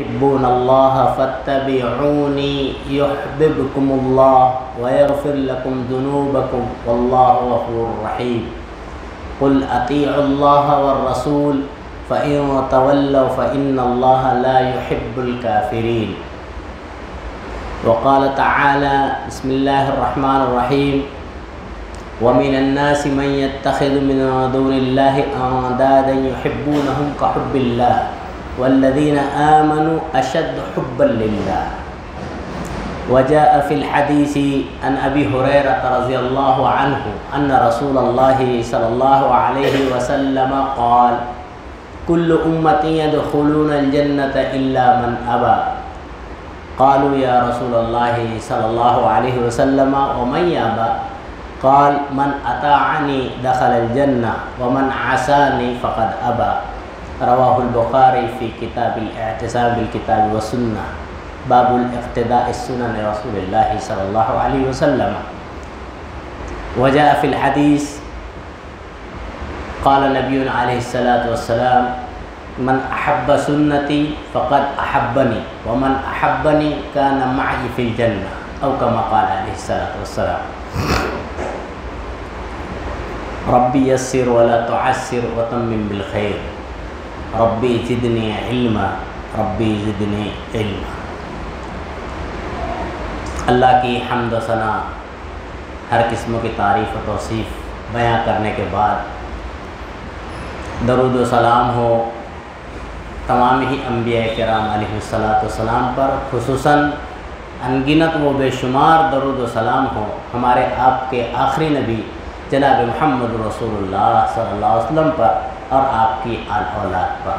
تحبون اللہ فاتبعونی یحببکم اللہ ویغفر لکم ذنوبکم واللہ غفور رحیم قل اطیعوا اللہ والرسول فإن تولوا فإن اللہ لا يحب الکافرین وقال تعالی بسم اللہ الرحمن الرحیم ومن الناس من يتخذ من دون الله اندادا يحبونهم كحب الله والذين آمنوا اشد حبا لله وجاء في الحديث عن ابي هريره رضي الله عنه ان رسول الله صلى الله عليه وسلم قال كل امتي يدخلون الجنه الا من ابى قالوا يا رسول الله صلى الله عليه وسلم ومن يابى قال من اطاعنی دخل الجنہ ومن عصانی فقد ابى رواہ البخاری فی کتاب الاعتصام بالکتاب والسنہ باب الاقتداء سنن رسول اللہ صلی اللہ علیہ وسلم وجاء فی الحدیث قال نبی علیہ الصلاۃ والسلام من احب سنتی فقد احبنی ومن احبنی کان معی فی الجنہ او کما قال علیہ الصلاۃ والسلام ربی یسر ولا تعسر وتمم بالخیر ربی زدنی علما ربی زدنی علما۔ اللہ کی حمد و ثنا ہر قسم کی تعریف و توصیف بیان کرنے کے بعد درود و سلام ہو تمام ہی انبیاء کرام علیہ الصلاۃ والسلام پر، خصوصاً انگنت و بے شمار درود و سلام ہو ہمارے آپ کے آخری نبی جناب محمد رسول اللہ صلی اللہ علیہ وسلم پر اور آپ کی آل اولاد پر۔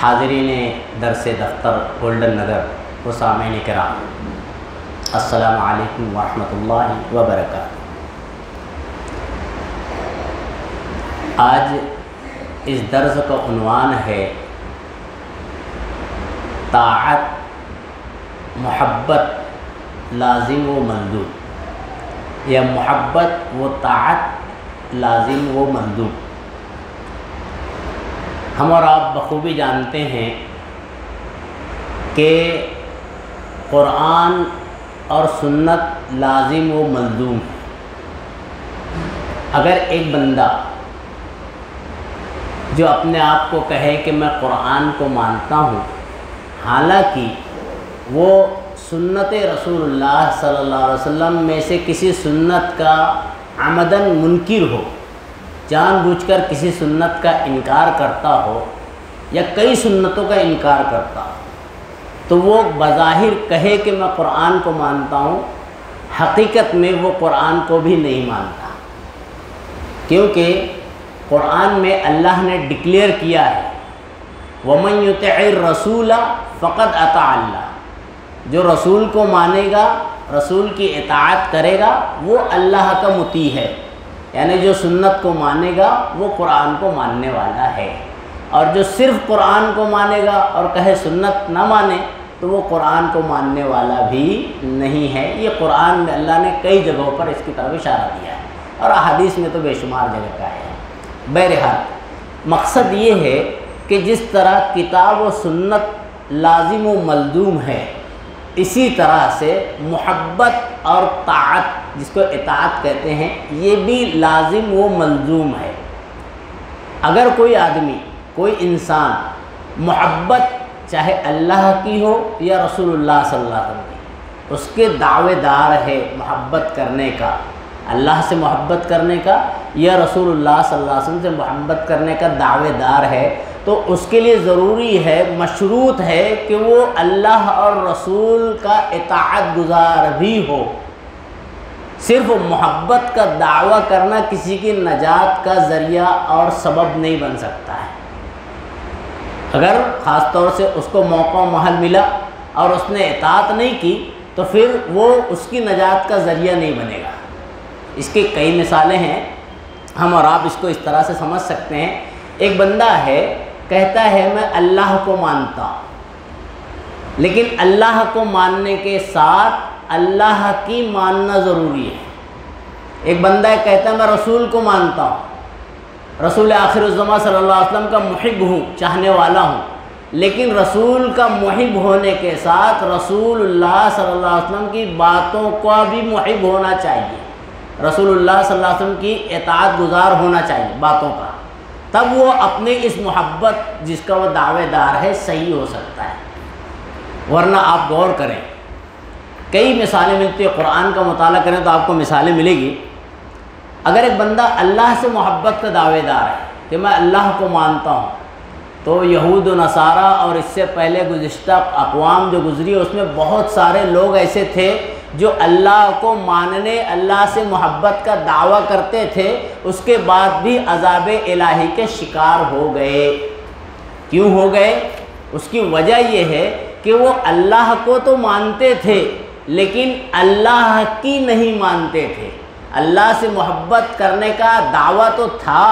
حاضرین درس دفتر گولڈن نگر و سامعین کرام، السلام علیکم ورحمۃ اللہ وبرکاتہ۔ آج اس درس کا عنوان ہے طاعت، محبت لازم و مندوب، یا محبت و طاعت لازم و مندوب۔ ہم اور آپ بخوبی جانتے ہیں کہ قرآن اور سنت لازم و ملزوم ہے۔ اگر ایک بندہ جو اپنے آپ کو کہے کہ میں قرآن کو مانتا ہوں، حالانکہ وہ سنت رسول اللہ صلی اللہ علیہ وسلم میں سے کسی سنت کا عمداً منکر ہو، جان بوجھ کر کسی سنت کا انکار کرتا ہو یا کئی سنتوں کا انکار کرتا ہو، تو وہ بظاہر کہے کہ میں قرآن کو مانتا ہوں، حقیقت میں وہ قرآن کو بھی نہیں مانتا، کیونکہ قرآن میں اللہ نے ڈکلیئر کیا ہے وَمَن يُطِعِ الرَّسُولَ فَقَدْ أَطَاعَ اللَّهَ، جو رسول کو مانے گا، رسول کی اطاعت کرے گا، وہ اللہ کا مطیع ہے، یعنی جو سنت کو مانے گا وہ قرآن کو ماننے والا ہے، اور جو صرف قرآن کو مانے گا اور کہے سنت نہ مانے تو وہ قرآن کو ماننے والا بھی نہیں ہے۔ یہ قرآن میں اللہ نے کئی جگہوں پر اس کی طرف اشارہ دیا ہے، اور احادیث میں تو بے شمار جگہ کا ہے۔ بہرحال مقصد یہ ہے کہ جس طرح کتاب و سنت لازم و ملزوم ہے، اسی طرح سے محبت اور طاعت، جس کو اطاعت کہتے ہیں، یہ بھی لازم و ملزوم ہے۔ اگر کوئی آدمی، کوئی انسان محبت چاہے اللہ کی ہو یا رسول اللہ صلی اللہ علیہ وسلم کی، اس کے دعوے دار ہے محبت کرنے کا، اللہ سے محبت کرنے کا یا رسول اللہ صلی اللہ علیہ وسلم سے محبت کرنے کا دعوے دار ہے، تو اس کے لیے ضروری ہے، مشروط ہے کہ وہ اللہ اور رسول کا اطاعت گزار بھی ہو۔ صرف محبت کا دعویٰ کرنا کسی کی نجات کا ذریعہ اور سبب نہیں بن سکتا ہے۔ اگر خاص طور سے اس کو موقع و محل ملا اور اس نے اطاعت نہیں کی تو پھر وہ اس کی نجات کا ذریعہ نہیں بنے گا۔ اس کی کئی مثالیں ہیں، ہم اور آپ اس کو اس طرح سے سمجھ سکتے ہیں۔ ایک بندہ ہے، کہتا ہے میں اللہ کو مانتا ہوں، لیکن اللہ کو ماننے کے ساتھ اللہ کی ماننا ضروری ہے۔ ایک بندہ کہتا ہے میں رسول کو مانتا ہوں، رسول آخر الزماں صلی اللہ علیہ وسلم کا محب ہوں، چاہنے والا ہوں، لیکن رسول کا محب ہونے کے ساتھ رسول اللہ صلی اللہ علیہ وسلم کی باتوں کا بھی محب ہونا چاہیے، رسول اللہ صلی اللہ علیہ وسلم کی اطاعت گزار ہونا چاہیے باتوں کا، تب وہ اپنی اس محبت جس کا وہ دعوے دار ہے صحیح ہو سکتا ہے۔ ورنہ آپ غور کریں، کئی مثالیں ملتی ہیں، قرآن کا مطالعہ کریں تو آپ کو مثالیں ملے گی۔ اگر ایک بندہ اللہ سے محبت کا دعوے دار ہے کہ میں اللہ کو مانتا ہوں، تو یہود و نصارہ اور اس سے پہلے گزشتہ اقوام جو گزری اس میں بہت سارے لوگ ایسے تھے جو اللہ کو ماننے، اللہ سے محبت کا دعویٰ کرتے تھے، اس کے بعد بھی عذاب الہی کے شکار ہو گئے۔ کیوں ہو گئے؟ اس کی وجہ یہ ہے کہ وہ اللہ کو تو مانتے تھے لیکن اللہ کی نہیں مانتے تھے۔ اللہ سے محبت کرنے کا دعویٰ تو تھا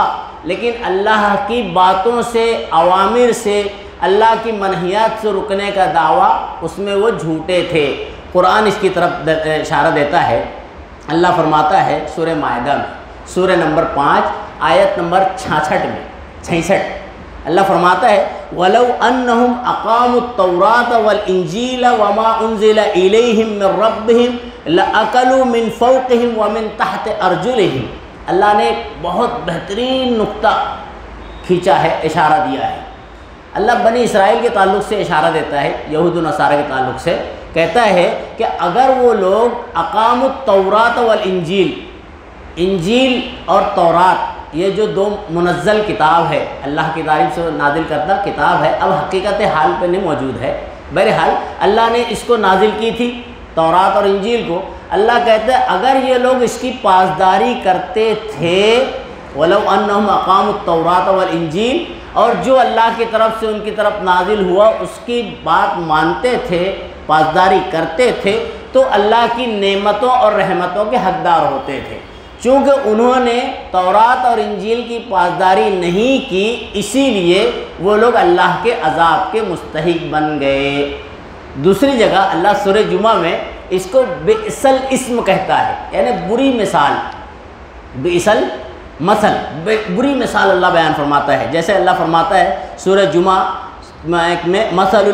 لیکن اللہ کی باتوں سے، اوامر سے، اللہ کی منہیات سے رکنے کا دعویٰ اس میں وہ جھوٹے تھے۔ قرآن اس کی طرف اشارہ دیتا ہے۔ اللہ فرماتا ہے سورہ مائدہ میں، سورہ نمبر 5 آیت نمبر 66 اللہ فرماتا ہے وَلَوْ أَنَّهُمْ أَقَامُوا التَّوْرَاةَ وَالْإِنْجِيلَ وَمَا أُنزِلَ إِلَيْهِمْ مِنْ رَبِّهِمْ لَأَكَلُوا مِنْ فَوْقِهِمْ وَمِنْ تَحْتِ أَرْجُلِهِمْ۔ اللہ نے ایک بہت بہترین نقطہ کھینچا ہے، اشارہ دیا ہے۔ اللہ بنی اسرائیل کے تعلق سے اشارہ دیتا ہے، یہود و نصارہ کے تعلق سے کہتا ہے کہ اگر وہ لوگ اقاموا التوراۃ والانجیل، انجیل اور تورات یہ جو دو منزل کتاب ہے، اللہ کی طرف سے نازل کردہ کتاب ہے، اب حقیقت حال پہ نہیں موجود ہے، بہرحال اللہ نے اس کو نازل کی تھی تورات اور انجیل کو۔ اللہ کہتا ہے اگر یہ لوگ اس کی پاسداری کرتے تھے، وَلَوْ أَنَّهُمْ أَقَامُوا التَّوْرَاةَ وَالْإِنْجِيلَ، اور جو اللہ کی طرف سے ان کی طرف نازل ہوا اس کی بات مانتے تھے، پاسداری کرتے تھے، تو اللہ کی نعمتوں اور رحمتوں کے حقدار ہوتے تھے۔ چونکہ انہوں نے تورات اور انجیل کی پاسداری نہیں کی، اسی لیے وہ لوگ اللہ کے عذاب کے مستحق بن گئے۔ دوسری جگہ اللہ سورہ جمعہ میں اس کو بئس الاسم کہتا ہے، یعنی بری مثال، بئس المثل، بری مثال اللہ بیان فرماتا ہے۔ جیسے اللہ فرماتا ہے سورہ جمعہ میں مثل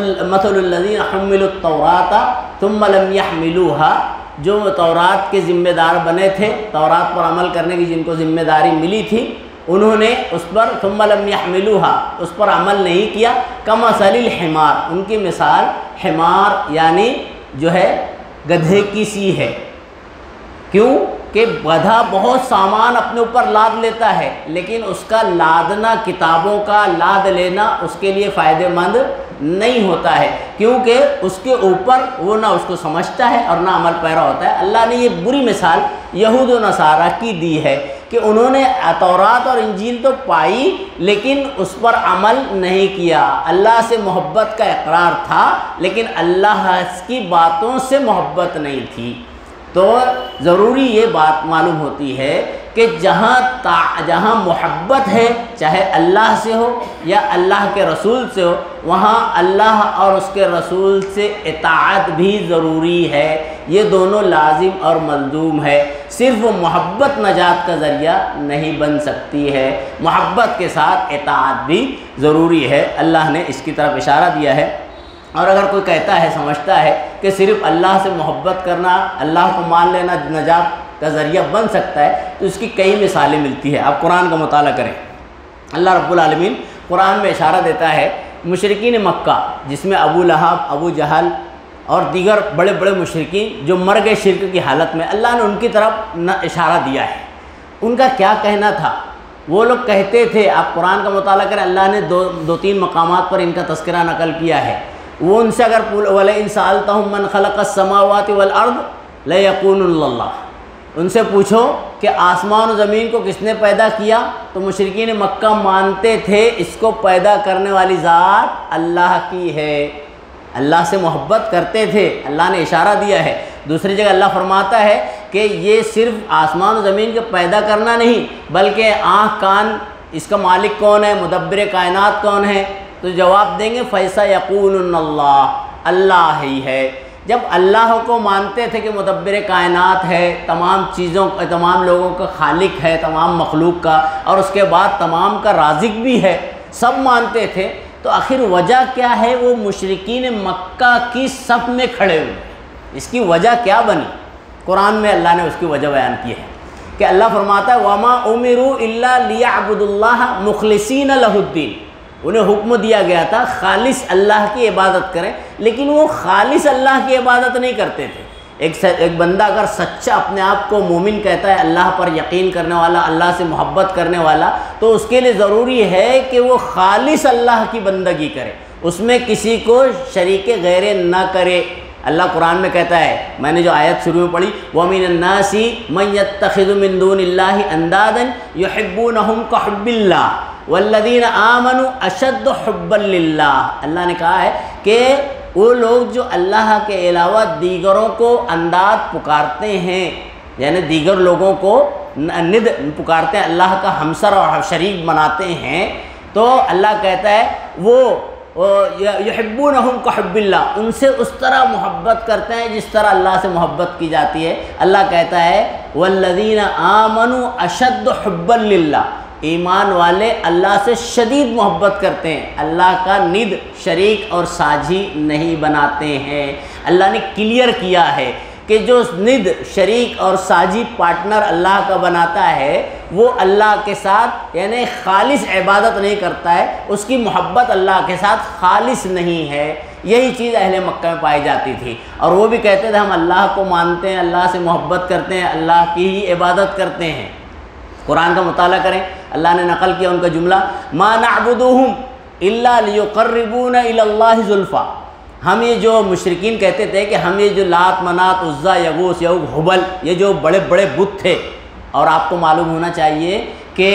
الذین حملوا التوراۃ ثم لم یحملوها، جو تورات کے ذمہ دار بنے تھے، تورات پر عمل کرنے کی جن کو ذمہ داری ملی تھی، انہوں نے اس پر ثم لم یحملوها، اس پر عمل نہیں کیا، کمثل الحمار، ان کی مثال حمار یعنی جو ہے گدھے کی سی ہے۔ کیوں کہ گدھا بہت سامان اپنے اوپر لاد لیتا ہے لیکن اس کا لادنا، کتابوں کا لاد لینا اس کے لیے فائدہ مند نہیں ہوتا ہے، کیونکہ اس کے اوپر وہ نہ اس کو سمجھتا ہے اور نہ عمل پیرا ہوتا ہے۔ اللہ نے یہ بری مثال یہود و نصارہ کی دی ہے کہ انہوں نے تورات اور انجیل تو پائی لیکن اس پر عمل نہیں کیا۔ اللہ سے محبت کا اقرار تھا لیکن اللہ کی باتوں سے محبت نہیں تھی۔ تو ضروری یہ بات معلوم ہوتی ہے کہ جہاں محبت ہے، چاہے اللہ سے ہو یا اللہ کے رسول سے ہو، وہاں اللہ اور اس کے رسول سے اطاعت بھی ضروری ہے۔ یہ دونوں لازم اور ملزوم ہے۔ صرف محبت نجات کا ذریعہ نہیں بن سکتی ہے، محبت کے ساتھ اطاعت بھی ضروری ہے۔ اللہ نے اس کی طرف اشارہ دیا ہے۔ اور اگر کوئی کہتا ہے، سمجھتا ہے کہ صرف اللہ سے محبت کرنا، اللہ کو مان لینا نجات کا ذریعہ بن سکتا ہے، تو اس کی کئی مثالیں ملتی ہے۔ آپ قرآن کا مطالعہ کریں، اللہ رب العالمین قرآن میں اشارہ دیتا ہے مشرکین مکہ، جس میں ابو لہب، ابو جہل اور دیگر بڑے بڑے مشرکین جو مر گئے شرک کی حالت میں، اللہ نے ان کی طرف اشارہ دیا ہے۔ ان کا کیا کہنا تھا؟ وہ لوگ کہتے تھے، آپ قرآن کا مطالعہ کریں، اللہ نے دو تین مقامات پر ان کا تذکرہ نقل کیا ہے۔ وہ ان سے اگر وَلَئِن سَأَلْتَهُم مَّنْ خَلَقَ السَّمَاوَاتِ وَالْأَرْضِ لَيَقُولُنَّ اللَّهُ، ان سے پوچھو کہ آسمان و زمین کو کس نے پیدا کیا، تو مشرکین مکہ مانتے تھے اس کو پیدا کرنے والی ذات اللہ کی ہے، اللہ سے محبت کرتے تھے۔ اللہ نے اشارہ دیا ہے۔ دوسری جگہ اللہ فرماتا ہے کہ یہ صرف آسمان و زمین کو پیدا کرنا نہیں بلکہ آنکھ کان، اس کا مالک کون ہے، مدبر کائنات کون ہے؟ تو جواب دیں گے فَيَقُولُنَّ اللَّهُ، اللہ ہی ہے۔ جب اللہ کو مانتے تھے کہ مدبر کائنات ہے، تمام چیزوں، تمام لوگوں کا خالق ہے، تمام مخلوق کا، اور اس کے بعد تمام کا رازق بھی ہے، سب مانتے تھے، تو آخر وجہ کیا ہے؟ وہ مشرکین مکہ کی صف میں کھڑے ہوئے، اس کی وجہ کیا بنی؟ قرآن میں اللہ نے اس کی وجہ بیان کی ہے کہ اللہ فرماتا ہے وَمَا أُمِرُوا إِلَّا لِيَعْبُدُوا اللَّهَ مُخْلِصِينَ لَهُ الدِّينَ، انہیں حکم دیا گیا تھا خالص اللہ کی عبادت کریں، لیکن وہ خالص اللہ کی عبادت نہیں کرتے تھے۔ ایک بندہ اگر سچا اپنے آپ کو مومن کہتا ہے، اللہ پر یقین کرنے والا، اللہ سے محبت کرنے والا، تو اس کے لیے ضروری ہے کہ وہ خالص اللہ کی بندگی کرے، اس میں کسی کو شریک غیر نہ کرے۔ اللہ قرآن میں کہتا ہے، میں نے جو آیت شروع میں پڑھی وَمِنَ النَّاسِ مَن يَتَّخِذُ مِن دُونِ اللَّهِ أَندَادًا يُحِبُّونَهُمْ كَحُبِّ اللَّهِ وَالَّذِينَ آمَنُوا أَشَدُّ حُبًّا لِلَّهِ۔ اللہ نے کہا ہے کہ وہ لوگ جو اللہ کے علاوہ دیگروں کو انداد پکارتے ہیں، یعنی دیگر لوگوں کو ند پکارتے ہیں، اللہ کا ہمسر اور شریک بناتے ہیں، تو اللہ کہتا ہے وہ یحبونہم کحب اللہ، ان سے اس طرح محبت کرتے ہیں جس طرح اللہ سے محبت کی جاتی ہے۔ اللہ کہتا ہے والذین آمنوا اشد حبا للہ، ایمان والے اللہ سے شدید محبت کرتے ہیں، اللہ کا ند شریک اور ساجھی نہیں بناتے ہیں۔ اللہ نے کلیئر کیا ہے کہ جو ند شریک اور ساجھی پارٹنر اللہ کا بناتا ہے وہ اللہ کے ساتھ یعنی خالص عبادت نہیں کرتا ہے، اس کی محبت اللہ کے ساتھ خالص نہیں ہے۔ یہی چیز اہل مکہ میں پائی جاتی تھی، اور وہ بھی کہتے تھے ہم اللہ کو مانتے ہیں، اللہ سے محبت کرتے ہیں، اللہ کی ہی عبادت کرتے ہیں۔ قرآن کا مطالعہ کریں، اللہ نے نقل کیا ان کا جملہ ما نعبدوہم الا لیقربونا الی اللہ زلفا۔ ہم یہ جو مشرکین کہتے تھے کہ ہم یہ جو لات منات عزا یغوث یعوق ہبل یہ جو بڑے بڑے بت تھے، اور آپ کو معلوم ہونا چاہیے کہ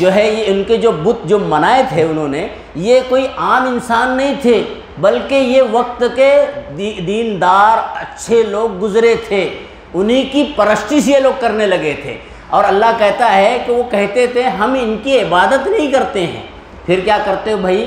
جو ہے یہ ان کے جو بت جو منائے تھے انہوں نے، یہ کوئی عام انسان نہیں تھے، بلکہ یہ وقت کے دیندار اچھے لوگ گزرے تھے، انہی کی پرستش یہ لوگ کرنے لگے تھے۔ اور اللہ کہتا ہے کہ وہ کہتے تھے ہم ان کی عبادت نہیں کرتے ہیں، پھر کیا کرتے ہو بھائی؟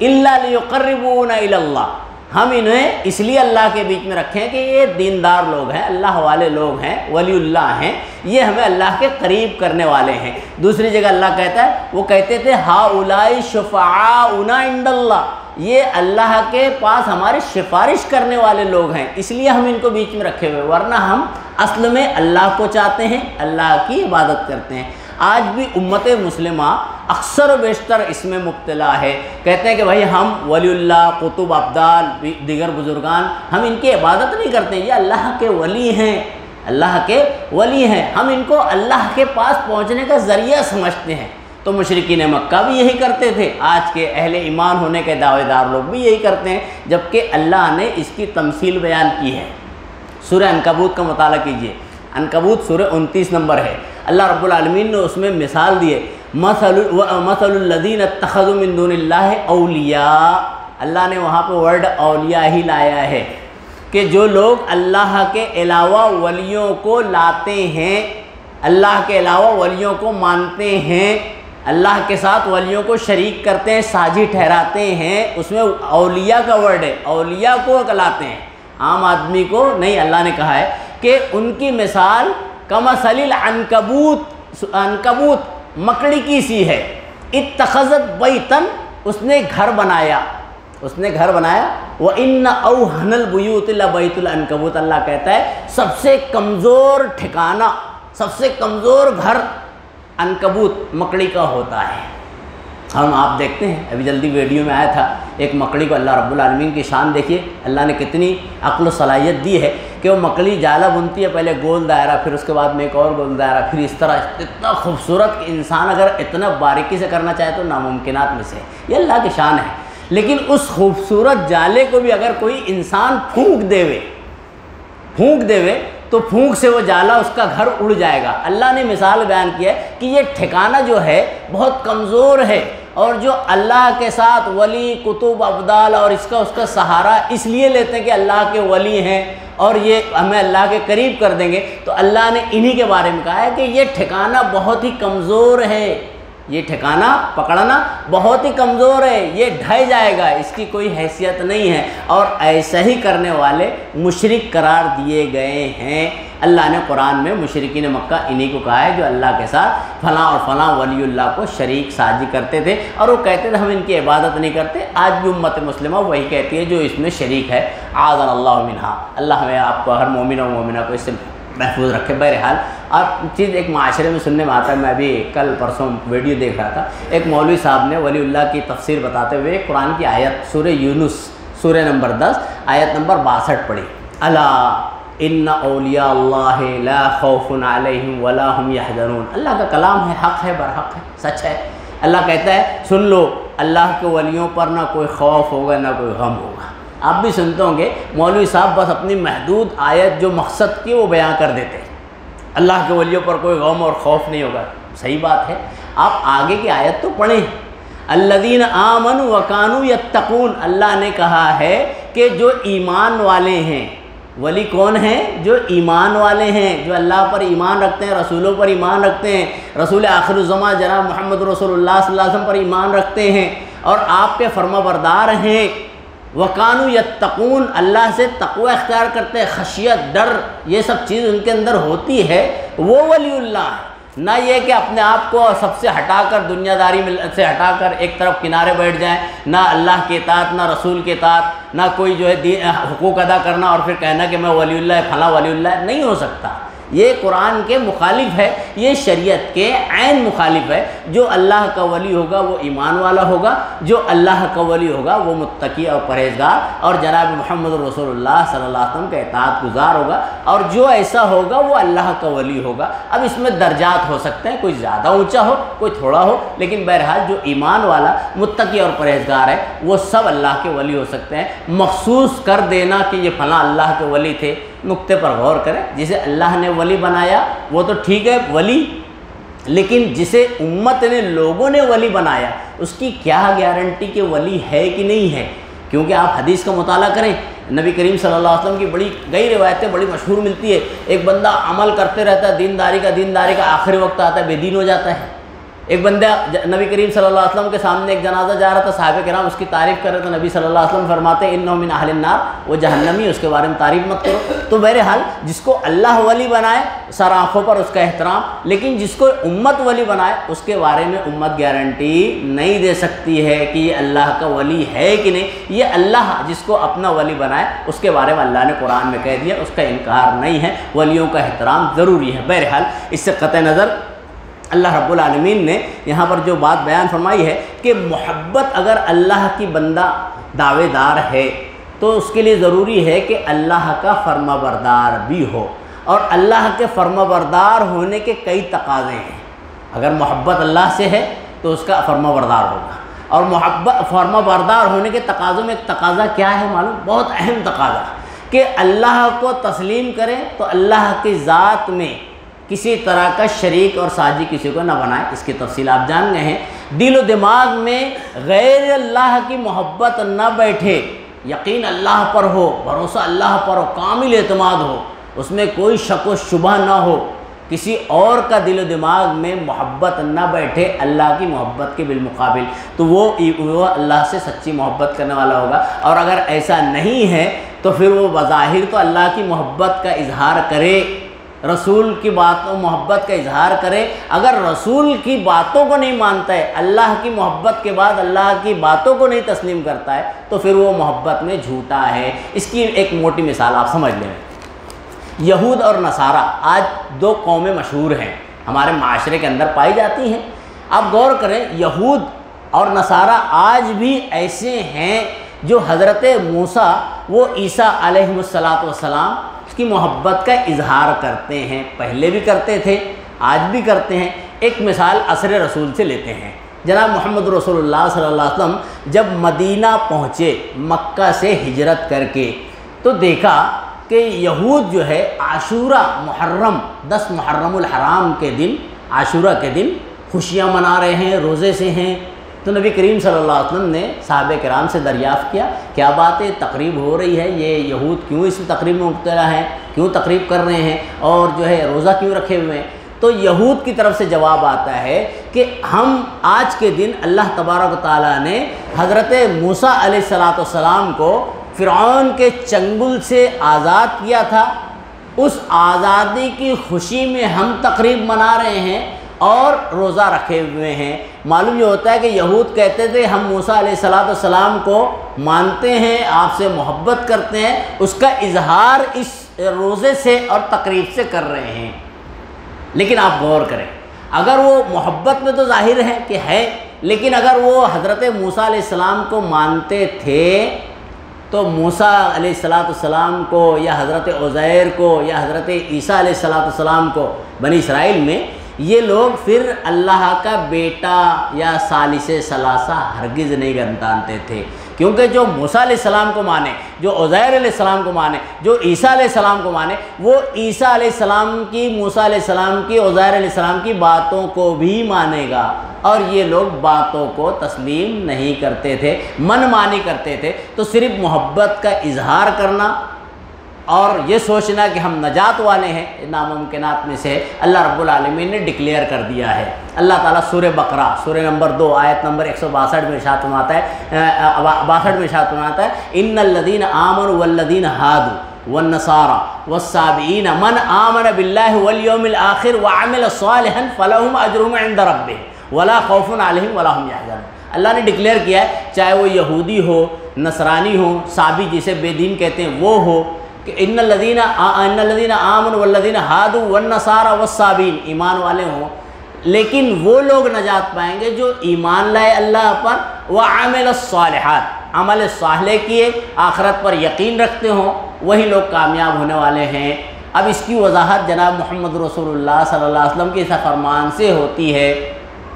الا لیقربونا الی اللہ، ہم انہیں اس لیے اللہ کے بیچ میں رکھیں کہ یہ دیندار لوگ ہیں، اللہ والے لوگ ہیں، ولی اللہ ہیں، یہ ہمیں اللہ کے قریب کرنے والے ہیں۔ دوسری جگہ اللہ کہتا ہے وہ کہتے تھے ہؤلاء شفعاؤنا عند اللہ، یہ اللہ کے پاس ہماری سفارش کرنے والے لوگ ہیں، اس لیے ہم ان کو بیچ میں رکھے ہوئے، ورنہ ہم اصل میں اللہ کو چاہتے ہیں، اللہ کی عبادت کرتے ہیں۔ آج بھی امت مسلمہ اکثر و بیشتر اس میں مبتلا ہے، کہتے ہیں کہ بھائی ہم ولی اللہ، قطب، ابدال، دیگر بزرگان، ہم ان کی عبادت نہیں کرتے، یہ اللہ کے ولی ہیں، اللہ کے ولی ہیں، ہم ان کو اللہ کے پاس پہنچنے کا ذریعہ سمجھتے ہیں۔ تو مشرکین مکہ بھی یہی کرتے تھے، آج کے اہل ایمان ہونے کے دعوے دار لوگ بھی یہی کرتے ہیں، جبکہ اللہ نے اس کی تمثیل بیان کی ہے۔ سورہ عنکبوت کا مطالعہ کیجئے، عنکبوت سورہ 29 نمبر ہے، اللہ رب العالمین نے اس میں مثال دیے مثل الذین اتخذوا من دون اللہ اولیاء، اللہ نے وہاں پہ ورڈ اولیاء ہی لایا ہے کہ جو لوگ اللہ کے علاوہ ولیوں کو لاتے ہیں، اللہ کے علاوہ ولیوں کو مانتے ہیں، اللہ کے ساتھ ولیوں کو شریک کرتے ہیں، ساجھی ٹھہراتے ہیں، اس میں اولیاء کا ورڈ ہے، اولیاء کو لاتے ہیں، عام آدمی کو نہیں۔ اللہ نے کہا ہے کہ ان کی مثال کمثل العنکبوت، عنکبوت مکڑی کی سی ہے، اتخذت بیتن، اس نے گھر بنایا، اس نے گھر بنایا، وَإِنَّ أَوْهَنَ الْبُيُوتِ لَبَيْتُ الْعَنْكَبُوتِ، اللہ کہتا ہے سب سے کمزور ٹھکانہ، سب سے کمزور گھر عنکبوت مکڑی کا ہوتا ہے۔ ہم آپ دیکھتے ہیں ابھی جلدی ویڈیو میں آیا تھا ایک مکڑی کو، اللہ رب العالمین کی شان دیکھیے، اللہ نے کتنی عقل و صلاحیت دی ہے کہ وہ مکڑی جالا بنتی ہے، پہلے گول دائرہ، پھر اس کے بعد میں ایک اور گول دائرہ، پھر اس طرح، اتنا خوبصورت کہ انسان اگر اتنا باریکی سے کرنا چاہے تو ناممکنات میں سے، یہ اللہ کی شان ہے۔ لیکن اس خوبصورت جالے کو بھی اگر کوئی انسان پھونک دے تو پھونک سے وہ جالا، اس کا گھر اڑ جائے گا۔ اللہ نے مثال بیان کی ہے کہ یہ ٹھکانہ جو ہے بہت کمزور ہے، اور جو اللہ کے ساتھ ولی، قطب، ابدال اور اس کا سہارا اس لیے لیتے ہیں کہ اللہ کے ولی ہیں اور یہ ہمیں اللہ کے قریب کر دیں گے، تو اللہ نے انہی کے بارے میں کہا ہے کہ یہ ٹھکانہ بہت ہی کمزور ہے، یہ ٹھکانہ پکڑنا بہت ہی کمزور ہے، یہ ڈھہ جائے گا، اس کی کوئی حیثیت نہیں ہے، اور ایسا ہی کرنے والے مشرک قرار دیے گئے ہیں۔ اللہ نے قرآن میں مشرکین مکہ انہی کو کہا ہے جو اللہ کے ساتھ فلاں اور فلاں ولی اللہ کو شریک سازی کرتے تھے، اور وہ کہتے تھے ہم ان کی عبادت نہیں کرتے۔ آج بھی امت مسلمہ وہی کہتی ہے جو اس میں شریک ہے، اعاذنا اللہ منہا۔ اللہ ہمیں آپ کو ہر مومن و مومنہ کو اس سے محفوظ رکھے۔ بہرحال اب چیز ایک معاشرے میں سننے میں آتا ہے، میں ابھی کل پرسوں ویڈیو دیکھ رہا تھا، ایک مولوی صاحب نے ولی اللہ کی تفسیر بتاتے ہوئے قرآن کی آیت سورہ یونس سورہ نمبر 10 آیت نمبر 62 پڑھی، الا ان اولیاء اللہ لا خوف علیہم ولا هم یحزنون۔ اللہ کا کلام ہے، حق ہے، برحق ہے، سچ ہے۔ اللہ کہتا ہے سن لو، اللہ کے ولیوں پر نہ کوئی خوف ہوگا نہ کوئی غم ہوگا۔ آپ بھی سنتے ہوں گے مولوی صاحب بس اپنی محدود آیت جو مقصد کی وہ بیان کر دیتے ہیں، اللہ کے ولیوں پر کوئی غم اور خوف نہیں ہوگا۔ صحیح بات ہے، آپ آگے کی آیت تو پڑھیں، الذین آمنوا وکانوا یتقون۔ اللہ نے کہا ہے کہ جو ایمان والے ہیں، ولی کون ہیں؟ جو ایمان والے ہیں، جو اللہ پر ایمان رکھتے ہیں، رسولوں پر ایمان رکھتے ہیں، رسول آخر الزماں جناب محمد رسول اللہ صلی اللہ علیہ وسلم پر ایمان رکھتے ہیں اور آپ کے فرما بردار ہیں۔ وَقَانُوا يَتَّقُونَ، اللہ سے تقوی اختیار کرتے ہیں، خشیت، ڈر، یہ سب چیز ان کے اندر ہوتی ہے، وہ ولی اللہ ہے۔ نہ یہ کہ اپنے آپ کو سب سے ہٹا کر، دنیا داری سے ہٹا کر ایک طرف کنارے بیٹھ جائیں، نہ اللہ کی اطاعت نہ رسول کی اطاعت، نہ کوئی جو ہے حقوق ادا کرنا اور پھر کہنا کہ میں ولی اللہ فلاں ولی اللہ، نہیں ہو سکتا۔ یہ قرآن کے مخالف ہے، یہ شریعت کے عین مخالف ہے۔ جو اللہ کا ولی ہوگا وہ ایمان والا ہوگا، جو اللہ کا ولی ہوگا وہ متقی اور پرہیزگار اور جناب محمد رسول اللہ صلی اللہ علیہ وسلم کا اطاعت گزار ہوگا، اور جو ایسا ہوگا وہ اللہ کا ولی ہوگا۔ اب اس میں درجات ہو سکتے ہیں، کوئی زیادہ اونچا ہو کوئی تھوڑا ہو، لیکن بہرحال جو ایمان والا متقی اور پرہیزگار ہے وہ سب اللہ کے ولی ہو سکتے ہیں۔ مخصوص کر دینا کہ یہ فلاں اللہ کے ولی تھے، نقطے پر غور کریں۔ جسے اللہ نے ولی بنایا وہ تو ٹھیک ہے ولی، لیکن جسے امت نے لوگوں نے ولی بنایا اس کی کیا گارنٹی کہ ولی ہے کہ نہیں ہے؟ کیونکہ آپ حدیث کا مطالعہ کریں، نبی کریم صلی اللہ علیہ وسلم کی بڑی کئی روایتیں بڑی مشہور ملتی ہے۔ ایک بندہ عمل کرتے رہتا ہے دینداری کا آخری وقت آتا ہے بے دین ہو جاتا ہے۔ ایک بندہ نبی کریم صلی اللہ علیہ وسلم کے سامنے ایک جنازہ جا رہا تھا، صحابہ کرام اس کی تعریف کر رہے تھے، نبی صلی اللہ علیہ وسلم فرماتے ہیں انہ من اہل النار، وہ جہنمی، اس کے بارے میں تعریف مت کرو۔ تو بہرحال جس کو اللہ ولی بنائے سر آنکھوں پر اس کا احترام، لیکن جس کو امت ولی بنائے اس کے بارے میں امت گارنٹی نہیں دے سکتی ہے کہ یہ اللہ کا ولی ہے کہ نہیں۔ یہ اللہ جس کو اپنا ولی بنائے اس کے بارے میں اللہ نے قرآن میں کہہ دیا، اس کا انکار نہیں ہے، ولیوں کا احترام ضروری ہے۔ بہرحال اس سے قطع نظر اللہ رب العالمین نے یہاں پر جو بات بیان فرمائی ہے کہ محبت اگر اللہ کی بندہ دعوے دار ہے تو اس کے لیے ضروری ہے کہ اللہ کا فرما بردار بھی ہو، اور اللہ کے فرما بردار ہونے کے کئی تقاضے ہیں۔ اگر محبت اللہ سے ہے تو اس کا فرما بردار ہوگا، اور محبت فرما بردار ہونے کے تقاضوں میں ایک تقاضا کیا ہے معلوم؟ بہت اہم تقاضا کہ اللہ کو تسلیم کریں تو اللہ کی ذات میں کسی طرح کا شریک اور ساجی کسی کو نہ بنائے۔ اس کی تفصیل آپ جان گئے ہیں۔ دل و دماغ میں غیر اللہ کی محبت نہ بیٹھے، یقین اللہ پر ہو، بھروسہ اللہ پر ہو، کامل اعتماد ہو، اس میں کوئی شک و شبہ نہ ہو، کسی اور کا دل و دماغ میں محبت نہ بیٹھے اللہ کی محبت کے بالمقابل، تو وہ اللہ سے سچی محبت کرنے والا ہوگا۔ اور اگر ایسا نہیں ہے تو پھر وہ بظاہر تو اللہ کی محبت کا اظہار کرے، رسول کی باتوں محبت کا اظہار کرے، اگر رسول کی باتوں کو نہیں مانتا ہے، اللہ کی محبت کے بعد اللہ کی باتوں کو نہیں تسلیم کرتا ہے، تو پھر وہ محبت میں جھوٹا ہے۔ اس کی ایک موٹی مثال آپ سمجھ لیں، یہود اور نصارہ آج دو قومیں مشہور ہیں، ہمارے معاشرے کے اندر پائی جاتی ہیں۔ آپ غور کریں، یہود اور نصارہ آج بھی ایسے ہیں جو حضرت موسیٰ وہ عیسیٰ علیہ السلام کی محبت کا اظہار کرتے ہیں، پہلے بھی کرتے تھے، آج بھی کرتے ہیں۔ ایک مثال عصر رسول سے لیتے ہیں۔ جناب محمد رسول اللہ صلی اللہ علیہ وسلم جب مدینہ پہنچے مکہ سے ہجرت کر کے، تو دیکھا کہ یہود جو ہے عاشورہ محرم 10 محرم الحرام کے دن، عاشورہ کے دن خوشیاں منا رہے ہیں، روزے سے ہیں۔ تو نبی کریم صلی اللہ علیہ وسلم نے صحابہ کرام سے دریافت کیا، کیا بات ہے، تقریب ہو رہی ہے، یہ یہود کیوں اس تقریب میں مبتلا ہیں، کیوں تقریب کر رہے ہیں، اور جو ہے روزہ کیوں رکھے ہوئے ہیں؟ تو یہود کی طرف سے جواب آتا ہے کہ ہم آج کے دن اللہ تبارک و تعالیٰ نے حضرت موسیٰ علیہ السلام کو فرعون کے چنگل سے آزاد کیا تھا، اس آزادی کی خوشی میں ہم تقریب منا رہے ہیں اور روزہ رکھے ہوئے ہیں۔ معلوم یہ ہوتا ہے کہ یہود کہتے تھے ہم موسیٰ علیہ السلام کو مانتے ہیں، آپ سے محبت کرتے ہیں، اس کا اظہار اس روزے سے اور تقریب سے کر رہے ہیں۔ لیکن آپ غور کریں، اگر وہ محبت میں تو ظاہر ہے کہ ہے، لیکن اگر وہ حضرت موسیٰ علیہ السلام کو مانتے تھے تو موسیٰ علیہ السلام کو یا حضرت عزیر کو یا حضرت عیسیٰ علیہ السلام کو بنی اسرائیل میں یہ لوگ پھر اللہ کا بیٹا یا ثالث ثلاثہ ہرگز نہیں گنتانتے تھے، کیونکہ جو موسیٰ علیہ السلام کو مانے، جو عزیر علیہ السلام کو مانے، جو عیسیٰ علیہ السلام کو مانے، وہ عیسیٰ علیہ السلام کی، موسیٰ علیہ السلام کی، عزیر علیہ السلام کی باتوں کو بھی مانے گا، اور یہ لوگ باتوں کو تسلیم نہیں کرتے تھے، من مانی کرتے تھے۔ تو صرف محبت کا اظہار کرنا اور یہ سوچنا کہ ہم نجات والے ہیں، ناممکنات میں سے اللہ رب العالمین نے ڈکلیئر کر دیا ہے۔ اللہ تعالیٰ سورہ بقرہ سورہ نمبر 2 آیت نمبر 162 میں ارشاد فرماتا ہے 62 میں ارشاد فرماتا ہے ان الذین آمنوا والذین ہادوا والنصارى والصابئین من آمن باللہ والیوم الآخر وعمل صالحا فلہم اجرہم عند ربہم ولا خوف علیہم ولا ہم یحزنون۔ اللہ نے ڈکلیئر کیا ہے، چاہے وہ یہودی ہو، نصرانی ہو، صابی جسے بے دین کہتے ہیں وہ ہو، کہ ان الذین آمنوا والذین ہادوا والنصارى والصابئین، ایمان والے ہوں، لیکن وہ لوگ نجات پائیں گے جو ایمان لائے اللہ پر، وعمل الصالحات، عمل صالح کیے، آخرت پر یقین رکھتے ہوں، وہی لوگ کامیاب ہونے والے ہیں۔ اب اس کی وضاحت جناب محمد رسول اللہ صلی اللہ علیہ وسلم کے اس فرمان سے ہوتی ہے۔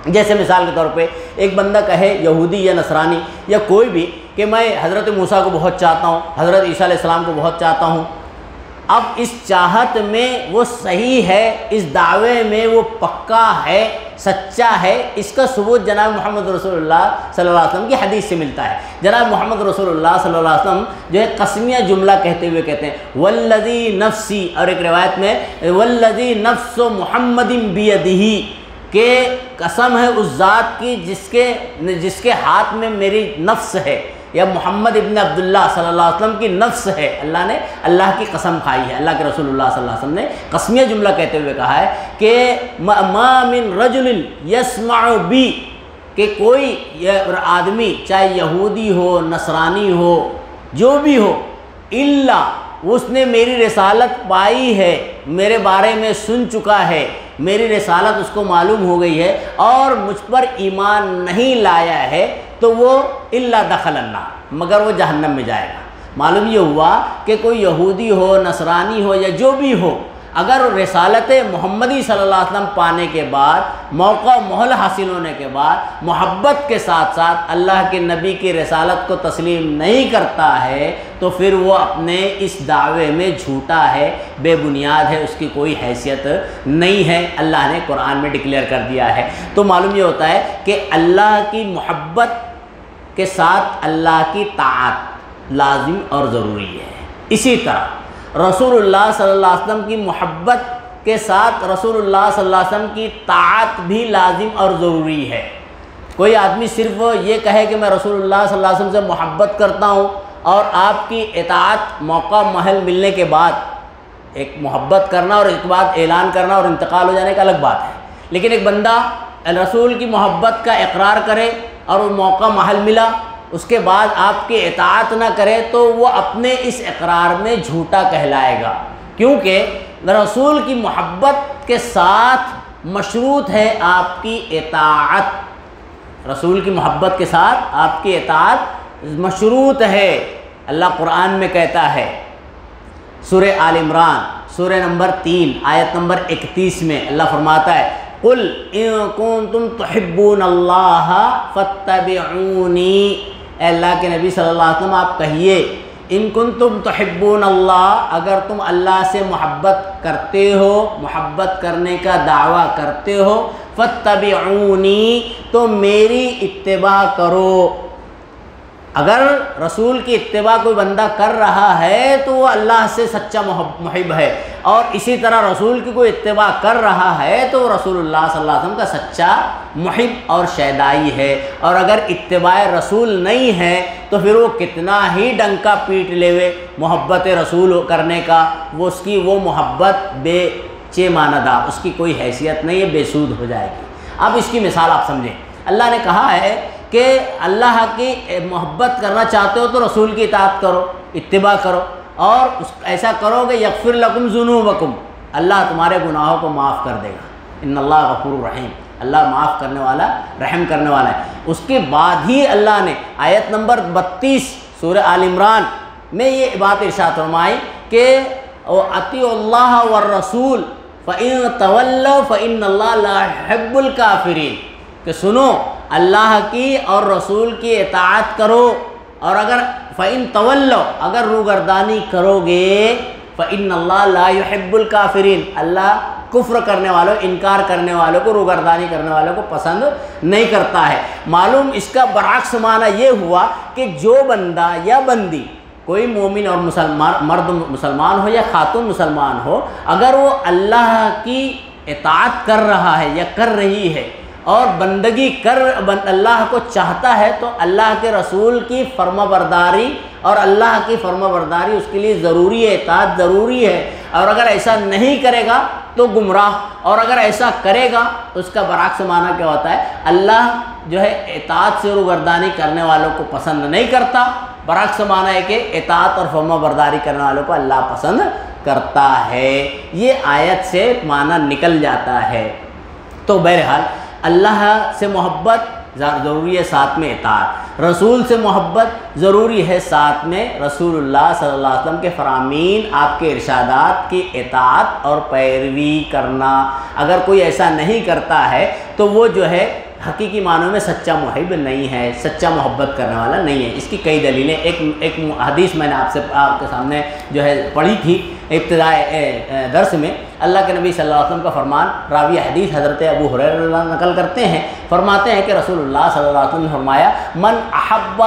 جیسے مثال کے طور پہ ایک بندہ کہے، یہودی یا نصرانی یا کوئی بھی، کہ میں حضرت موسیٰ کو بہت چاہتا ہوں، حضرت عیسیٰ علیہ السلام کو بہت چاہتا ہوں۔ اب اس چاہت میں وہ صحیح ہے، اس دعوے میں وہ پکا ہے، سچا ہے، اس کا ثبوت جناب محمد رسول اللہ صلی اللہ علیہ وسلم کی حدیث سے ملتا ہے۔ جناب محمد رسول اللہ صلی اللہ علیہ وسلم جو ہے قسمیہ جملہ کہتے ہوئے کہتے ہیں والذی نفسی، اور ایک روایت میں والذی نفس محمد بیدہ، کہ قسم ہے اس ذات کی جس کے ہاتھ میں میری نفس ہے، یا محمد ابن عبداللہ صلی اللہ علیہ وسلم کی نفس ہے، اللہ نے اللہ کی قسم کھائی ہے، اللہ کے رسول اللہ صلی اللہ علیہ وسلم نے قسمیہ جملہ کہتے ہوئے کہا ہے کہ ما من رجل یسمع بی، کہ کوئی آدمی چاہے یہودی ہو، نصرانی ہو، جو بھی ہو، الا اس نے میری رسالت پائی ہے، میرے بارے میں سن چکا ہے، میری رسالت اس کو معلوم ہو گئی ہے اور مجھ پر ایمان نہیں لایا ہے، تو وہ الا دخل النار، مگر وہ جہنم میں جائے گا۔ معلوم یہ ہوا کہ کوئی یہودی ہو، نصرانی ہو یا جو بھی ہو، اگر رسالت محمدی صلی اللہ علیہ وسلم پانے کے بعد، موقع مہل حاصل ہونے کے بعد، محبت کے ساتھ ساتھ اللہ کے نبی کی رسالت کو تسلیم نہیں کرتا ہے، تو پھر وہ اپنے اس دعوے میں جھوٹا ہے، بے بنیاد ہے، اس کی کوئی حیثیت نہیں ہے، اللہ نے قرآن میں ڈکلیئر کر دیا ہے۔ تو معلوم یہ ہوتا ہے کہ اللہ کی محبت کے ساتھ اللہ کی طاعت لازم اور ضروری ہے۔ اسی طرح رسول اللہ صلی اللہ علیہ وسلم کی محبت کے ساتھ رسول اللہ صلی اللہ علیہ وسلم کی طاعت بھی لازم اور ضروری ہے۔ کوئی آدمی صرف یہ کہے کہ میں رسول اللہ صلی اللہ علیہ وسلم سے محبت کرتا ہوں اور آپ کی اطاعت موقع محل ملنے کے بعد، ایک محبت کرنا اور ایک بات اعلان کرنا اور انتقال ہو جانے کا الگ بات ہے، لیکن ایک بندہ رسول کی محبت کا اقرار کرے اور وہ موقع محل ملا، اس کے بعد آپ کی اطاعت نہ کرے، تو وہ اپنے اس اقرار میں جھوٹا کہلائے گا، کیونکہ رسول کی محبت کے ساتھ مشروط ہے آپ کی اطاعت، رسول کی محبت کے ساتھ آپ کی اطاعت مشروط ہے۔ اللہ قرآن میں کہتا ہے سورہ آل عمران سورہ نمبر 3 آیت نمبر 31 میں اللہ فرماتا ہے قُلْ إِن كُنتُمْ تُحِبُّونَ اللَّهَ فَاتَّبِعُونِي، اے اللہ کے نبی صلی اللہ علیہ وسلم آپ کہیے ان کنتم تحبون اللہ، اگر تم اللہ سے محبت کرتے ہو، محبت کرنے کا دعویٰ کرتے ہو، فاتبعونی، تو میری اتباع کرو۔ اگر رسول کی اتباع کوئی بندہ کر رہا ہے تو وہ اللہ سے سچا محب ہے، اور اسی طرح رسول کی کوئی اتباع کر رہا ہے تو وہ رسول اللہ صلی اللہ علیہ وسلم کا سچا محب اور شیدائی ہے۔ اور اگر اتباع رسول نہیں ہے تو پھر وہ کتنا ہی ڈنکا پیٹ لیوے محبت رسول کرنے کا، وہ اس کی وہ محبت بے ماندہ، اس کی کوئی حیثیت نہیں ہے، بے سود ہو جائے گی۔ اب اس کی مثال آپ سمجھیں، اللہ نے کہا ہے کہ اللہ کی محبت کرنا چاہتے ہو تو رسول کی اطاعت کرو، اتباع کرو، اور ایسا کرو کہ یغفر لکم ذنوبکم، اللہ تمہارے گناہوں کو معاف کر دے گا، ان اللہ غفور رحیم، اللہ معاف کرنے والا، رحم کرنے والا ہے۔ اس کے بعد ہی اللہ نے آیت نمبر 32 سورہ آل عمران میں یہ بات ارشاد فرمائی کہ اطیعوا اللہ والرسول فَإِن تَوَلَّوْا فَإِنَّ اللَّهَ لَا يُحِبُّ الْكَافِرِينَ، کہ سنو اللہ کی اور رسول کی اطاعت کرو، اور اگر فَإِن تَوَلَّوْا، اگر روگردانی کرو گے، فَإِنَّ اللَّهَ لَا يُحِبُّ الْكَافِرِينَ، اللہ کفر کرنے والوں، انکار کرنے والوں کو، روگردانی کرنے والوں کو پسند نہیں کرتا ہے۔ معلوم اس کا برعکس معنی یہ ہوا کہ جو بندہ یا بندی، کوئی مومن اور مرد مسلمان ہو یا خاتون مسلمان ہو، اگر وہ اللہ کی اطاعت کر رہا ہے یا کر رہی ہے اور بندگی اللہ کو چاہتا ہے، تو اللہ کے رسول کی فرما برداری اور اللہ کی فرما برداری اس کے لیے ضروری ہے، اطاعت ضروری ہے۔ اور اگر ایسا نہیں کرے گا تو گمراہ، اور اگر ایسا کرے گا تو اس کا برعکس معنی کیا ہوتا ہے؟ اللہ جو ہے اطاعت سے روگردانی کرنے والوں کو پسند نہیں کرتا، برعکس معنی ہے کہ اطاعت اور فرما برداری کرنے والوں کو اللہ پسند کرتا ہے۔ یہ آیت سے معنی نکل جاتا ہے۔ تو بہرحال اللہ سے محبت ضروری ہے، ساتھ میں اطاعت، رسول سے محبت ضروری ہے، ساتھ میں رسول اللہ صلی اللہ علیہ وسلم کے فرامین، آپ کے ارشادات کی اطاعت اور پیروی کرنا۔ اگر کوئی ایسا نہیں کرتا ہے تو وہ جو ہے حقیقی معنوں میں سچا محب نہیں ہے، سچا محبت کرنے والا نہیں ہے۔ اس کی کئی دلیلیں، ایک حدیث میں نے آپ کے سامنے جو ہے پڑھی تھی ابتدائے درس میں، اللہ کے نبی صلی اللہ علیہ وسلم کا فرمان، راوی حدیث حضرت ابو ہریرہ رضی اللہ عنہ نقل کرتے ہیں، فرماتے ہیں کہ رسول اللہ صلی اللہ علیہ وسلم نے فرمایا، من احب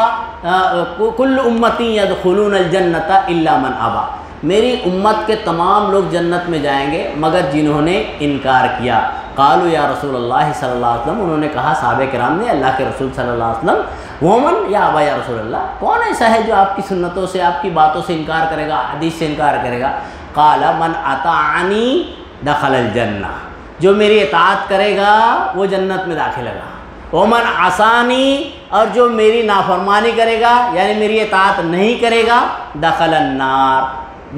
کل امتی یدخلون الجنۃ الا من ابا، میری امت کے تمام لوگ جنت میں جائیں گے مگر جنہوں نے انکار کیا۔ قالوا یا رسول اللہ صلی اللہ علیہ وسلم، انہوں نے کہا صحابہ کرام نے، اللہ کے رسول صلی اللہ علیہ وسلم، ومن یا ابا یا رسول اللہ، کون ایسا ہے جو آپ کی سنتوں سے، آپ کی باتوں سے انکار کرے گا، حدیث سے انکار کرے گا؟ قال من اطاعنی دخل الجنہ، جو میری اطاعت کرے گا وہ جنت میں داخل ہوگا، ومن عصانی، اور جو میری نافرمانی کرے گا یعنی میری اطاعت نہیں کرے گا، دخل النار،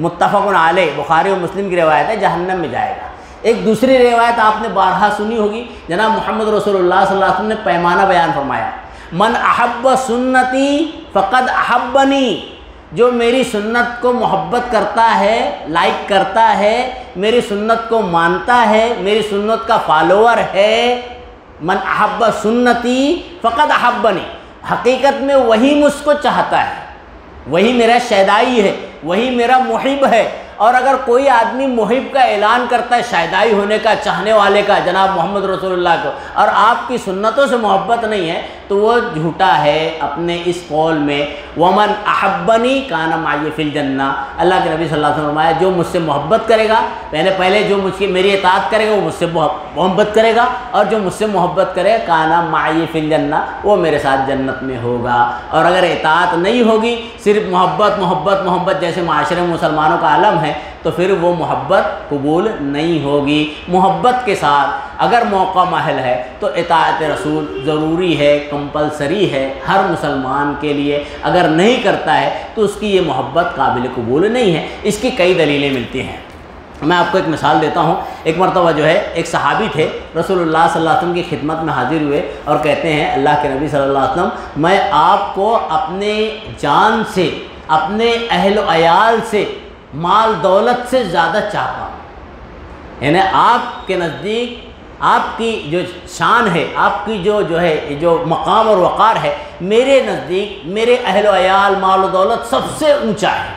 متفق علیہ، بخاری و مسلم کی روایت ہے، جہنم میں جائے گا۔ ایک دوسری روایت آپ نے بارہا سنی ہوگی، جناب محمد رسول اللہ صلی اللہ علیہ وسلم نے پیمانہ بیان فرمایا، من احب سنتی فقد احبنی، جو میری سنت کو محبت کرتا ہے، لائک کرتا ہے، میری سنت کو مانتا ہے، میری سنت کا فالوور ہے، من احب سنتی فقد احبنی، حقیقت میں وہی مجھ کو چاہتا ہے، وہی میرا شیدائی ہے، وہی میرا محب ہے۔ اور اگر کوئی آدمی محب کا اعلان کرتا ہے، شیدائی ہونے کا، چاہنے والے کا، جناب محمد رسول اللہ کو، اور آپ کی سنتوں سے محبت نہیں ہے، تو وہ جھوٹا ہے اپنے اس قول میں۔ ومن احبنی کان معی فی الجنہ، اللہ کے نبی صلی اللہ علیہ وسلم نے فرمایا، جو مجھ سے محبت کرے گا، پہلے جو میری اطاعت کرے گا وہ مجھ سے محبت کرے گا، اور جو مجھ سے محبت کرے گا کان معی فی الجنہ، وہ میرے ساتھ جنت میں ہوگا۔ اور اگر اطاعت نہیں ہوگی، صرف محبت محبت محبت جیسے معاشرے میں مسلمانوں کا عالم ہے، تو پھر وہ محبت قبول نہیں ہوگی۔ محبت کے ساتھ اگر موقع محل ہے تو اطاعت رسول ضروری ہے، کمپلسری ہے ہر مسلمان کے لیے، اگر نہیں کرتا ہے تو اس کی یہ محبت قابل قبول نہیں ہے۔ اس کی کئی دلیلیں ملتی ہیں، میں آپ کو ایک مثال دیتا ہوں۔ ایک مرتبہ جو ہے ایک صحابی تھے، رسول اللہ صلی اللہ علیہ وسلم کی خدمت میں حاضر ہوئے اور کہتے ہیں، اللہ کے نبی صلی اللہ علیہ وسلم، میں آپ کو اپنے جان سے، اپنے اہل و عیال سے، مال دولت سے زیادہ چاہتا ہوں، یعنی آپ کے نزدیک آپ کی جو شان ہے، آپ کی جو مقام اور وقار ہے، میرے نزدیک میرے اہل و عیال، مال و دولت سب سے اونچا ہے۔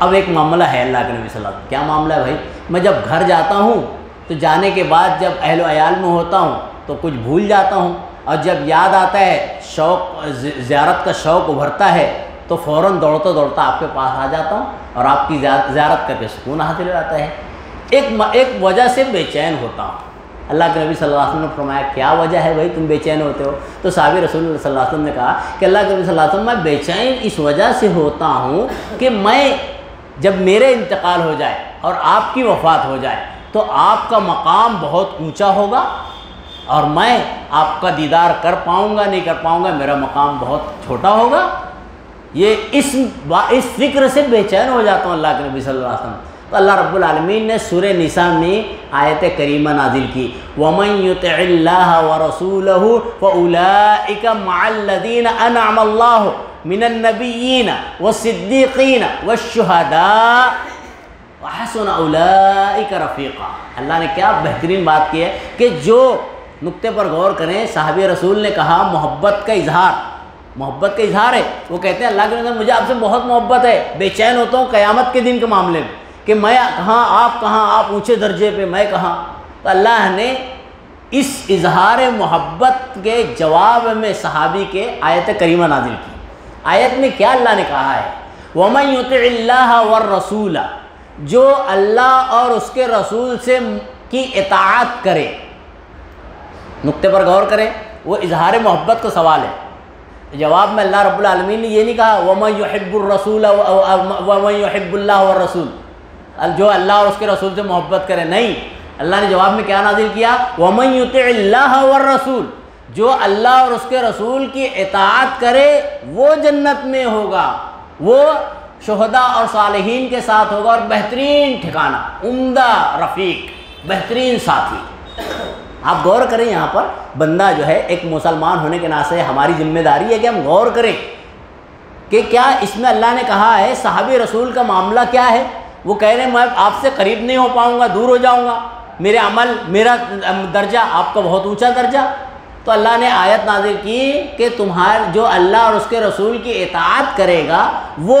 اب ایک معاملہ ہے اللہ کے نبی صلی اللہ علیہ وسلم، کیا معاملہ ہے بھائی؟ میں جب گھر جاتا ہوں تو جانے کے بعد جب اہل و عیال میں ہوتا ہوں تو کچھ بھول جاتا ہوں، اور جب یاد آتا ہے شوق زیارت کا شوق ابھرتا ہے تو فوراً دوڑتا دوڑتا آپ کے پاس آ جاتا ہوں اور آپ کی زیارت کر کے سکون حاصل ہو جاتا ہے۔ ایک وجہ سے بے چین ہوتا ہوں۔ اللہ کے نبی صلی اللہ علیہ وسلم نے فرمایا کیا وجہ ہے بھائی تم بے چین ہوتے ہو؟ تو صحابی رسول اللہ صلی اللہ علیہ وسلم نے کہا کہ اللہ کے نبی صلی اللہ علیہ وسلم میں بے چین اس وجہ سے ہوتا ہوں کہ میں جب میرے انتقال ہو جائے اور آپ کی وفات ہو جائے تو آپ کا مقام بہت اونچا ہوگا اور میں آپ کا دیدار کر پاؤں گا نہیں کر پاؤں گا، میرا مقام بہت چھوٹا ہوگا۔ یہ اس فکر سے بے چین ہو جاتا ہوں اللہ کے نبی صلی اللہ علیہ وسلم۔ تو اللہ رب العالمین نے سورہ نساء میں آیت کریمہ نازل کی، وَمَن يُطِعِ اللَّهَ وَرَسُولَهُ فَأُولَٰئِكَ مَعَ الَّذِينَ أَنْعَمَ اللَّهُ مِنَ النَّبِيِّينَ وَالصِّدِّيقِينَ وَالشُّهَدَاءِ وَحَسُنَ أُولَٰئِكَ رَفِيقًا۔ اللہ نے کیا بہترین بات کی ہے کہ جو نقطے پر غور کریں، صحابی رسول نے کہا محبت کا اظہار ہے۔ وہ کہتے ہیں اللہ کے نبی مجھے آپ سے بہت محبت ہے، بے چین ہوتا ہوں قیامت کے دن کے معاملے میں کہ میں کہاں، آپ اونچے درجے پہ، میں کہاں۔ تو اللہ نے اس اظہار محبت کے جواب میں صحابی کے آیت کریمہ نازل کی۔ آیت میں کیا اللہ نے کہا ہے؟ وَمَن يُطِعِ اللَّهَ وَالرَّسُولَ، جو اللہ اور اس کے رسول سے کی اطاعت کرے۔ نقطے پر غور کریں، وہ اظہار محبت کا سوال ہے۔ جواب میں اللہ رب العالمین نے یہ نہیں کہا وَمَن يُحِبُّ الرَّسُولَ وَمَن يُحِبُّ اللَّهَ وَالرَّسُولَ، جو اللہ اور اس کے رسول سے محبت کرے، نہیں۔ اللہ نے جواب میں کیا نازل کیا؟ وَمَن يُطِعِ اللَّهَ وَالرَّسُولَ، جو اللہ اور اس کے رسول کی اطاعت کرے وہ جنت میں ہوگا، وہ شہداء اور صالحین کے ساتھ ہوگا، اور بہترین ٹھکانہ، عمدہ رفیق، بہترین ساتھی۔ آپ غور کریں، یہاں پر بندہ جو ہے ایک مسلمان ہونے کے ناطے ہماری ذمہ داری ہے کہ ہم غور کریں کہ کیا اس میں اللہ نے کہا ہے صحابی رسول کا معاملہ کیا ہے۔ وہ کہہ رہے ہیں میں آپ سے قریب نہیں ہو پاؤں گا، دور ہو جاؤں گا، میرے عمل، میرا درجہ آپ کا بہت اونچا درجہ۔ تو اللہ نے آیت نازل کی کہ جو اللہ اور اس کے رسول کی اطاعت کرے گا وہ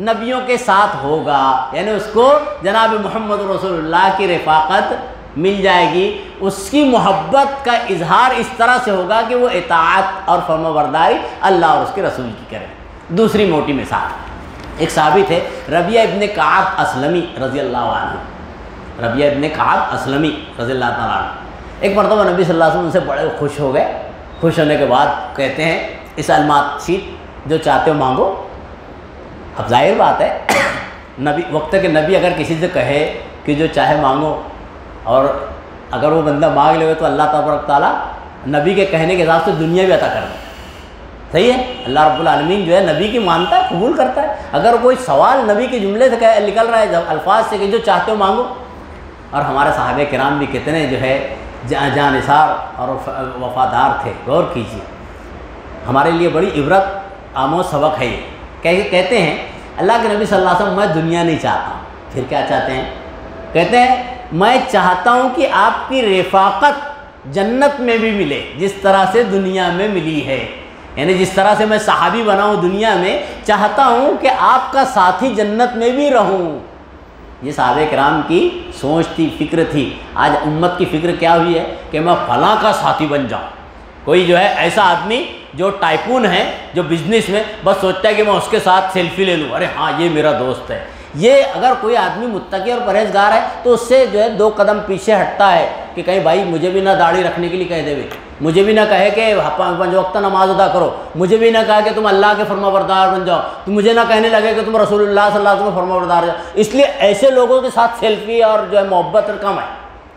نبیوں کے ساتھ ہوگا، یعنی اس کو جناب محمد رسول اللہ کی رفاقت مل جائے گی۔ اس کی محبت کا اظہار اس طرح سے ہوگا کہ وہ اطاعت اور فرمانبرداری اللہ اور اس کے رسول کی کرے۔ دوسری موٹی مثال، ایک صحابی تھے ربیعہ ابن کعب اسلمی رضی اللہ عنہ، ربیعہ ابن کعب اسلمی رضی اللہ تعالیٰ عنہ۔ ایک مرتبہ نبی صلی اللہ علیہ وسلم سے بڑے خوش ہو گئے۔ خوش ہونے کے بعد کہتے ہیں اس المات شیٹ جو چاہتے ہو مانگو۔ اب ظاہر بات ہے نبی وقت کے نبی اگر کسی سے کہے کہ جو چاہے مانگو، اور اگر وہ بندہ مانگ لے تو اللہ تبارک تعالیٰ نبی کے کہنے کے حساب سے دنیا بھی عطا کر دے۔ صحیح ہے، اللہ رب العالمین جو ہے نبی کی مانتا ہے، قبول کرتا ہے۔ اگر کوئی سوال نبی کے جملے سے نکل رہا ہے، الفاظ سے کہ جو چاہتے ہو مانگو، اور ہمارے صحابہ کرام بھی کتنے جو ہے جانثار اور وفادار تھے۔ غور کیجیے، ہمارے لیے بڑی عبرت آموز سبق ہے یہ۔ کہتے ہیں اللہ کے نبی صلی اللہ علیہ وسلم میں دنیا نہیں چاہتا ہوں۔ پھر کیا چاہتے ہیں؟ کہتے ہیں میں چاہتا ہوں کہ آپ کی رفاقت جنت میں بھی ملے جس طرح سے دنیا میں ملی ہے، یعنی جس طرح سے میں صحابی بنا ہوں دنیا میں، چاہتا ہوں کہ آپ کا ساتھی جنت میں بھی رہوں۔ یہ صحابہ کرام کی سوچ تھی، فکر تھی۔ آج امت کی فکر کیا ہوئی ہے کہ میں فلاں کا ساتھی بن جاؤں۔ کوئی جو ہے ایسا آدمی جو ٹائکون ہے، جو بزنس میں بس سوچتا ہے کہ میں اس کے ساتھ سیلفی لے لوں، ارے ہاں یہ میرا دوست ہے۔ یہ اگر کوئی آدمی متقی اور پرہیزگار ہے تو اس سے جو ہے 2 قدم پیچھے ہٹتا ہے کہ کہیں بھائی مجھے بھی نہ داڑھی رکھنے کے لیے کہہ دے، مجھے بھی نہ کہے کہ 5 وقت نماز ادا کرو، مجھے بھی نہ کہا کہ تم اللہ کے فرما بردار بن جاؤ، تو مجھے نہ کہنے لگے کہ تم رسول اللہ صلی اللہ علیہ وسلم فرما بردار جاؤ۔ اس لیے ایسے لوگوں کے ساتھ سیلفی اور جو ہے محبت کم ہے۔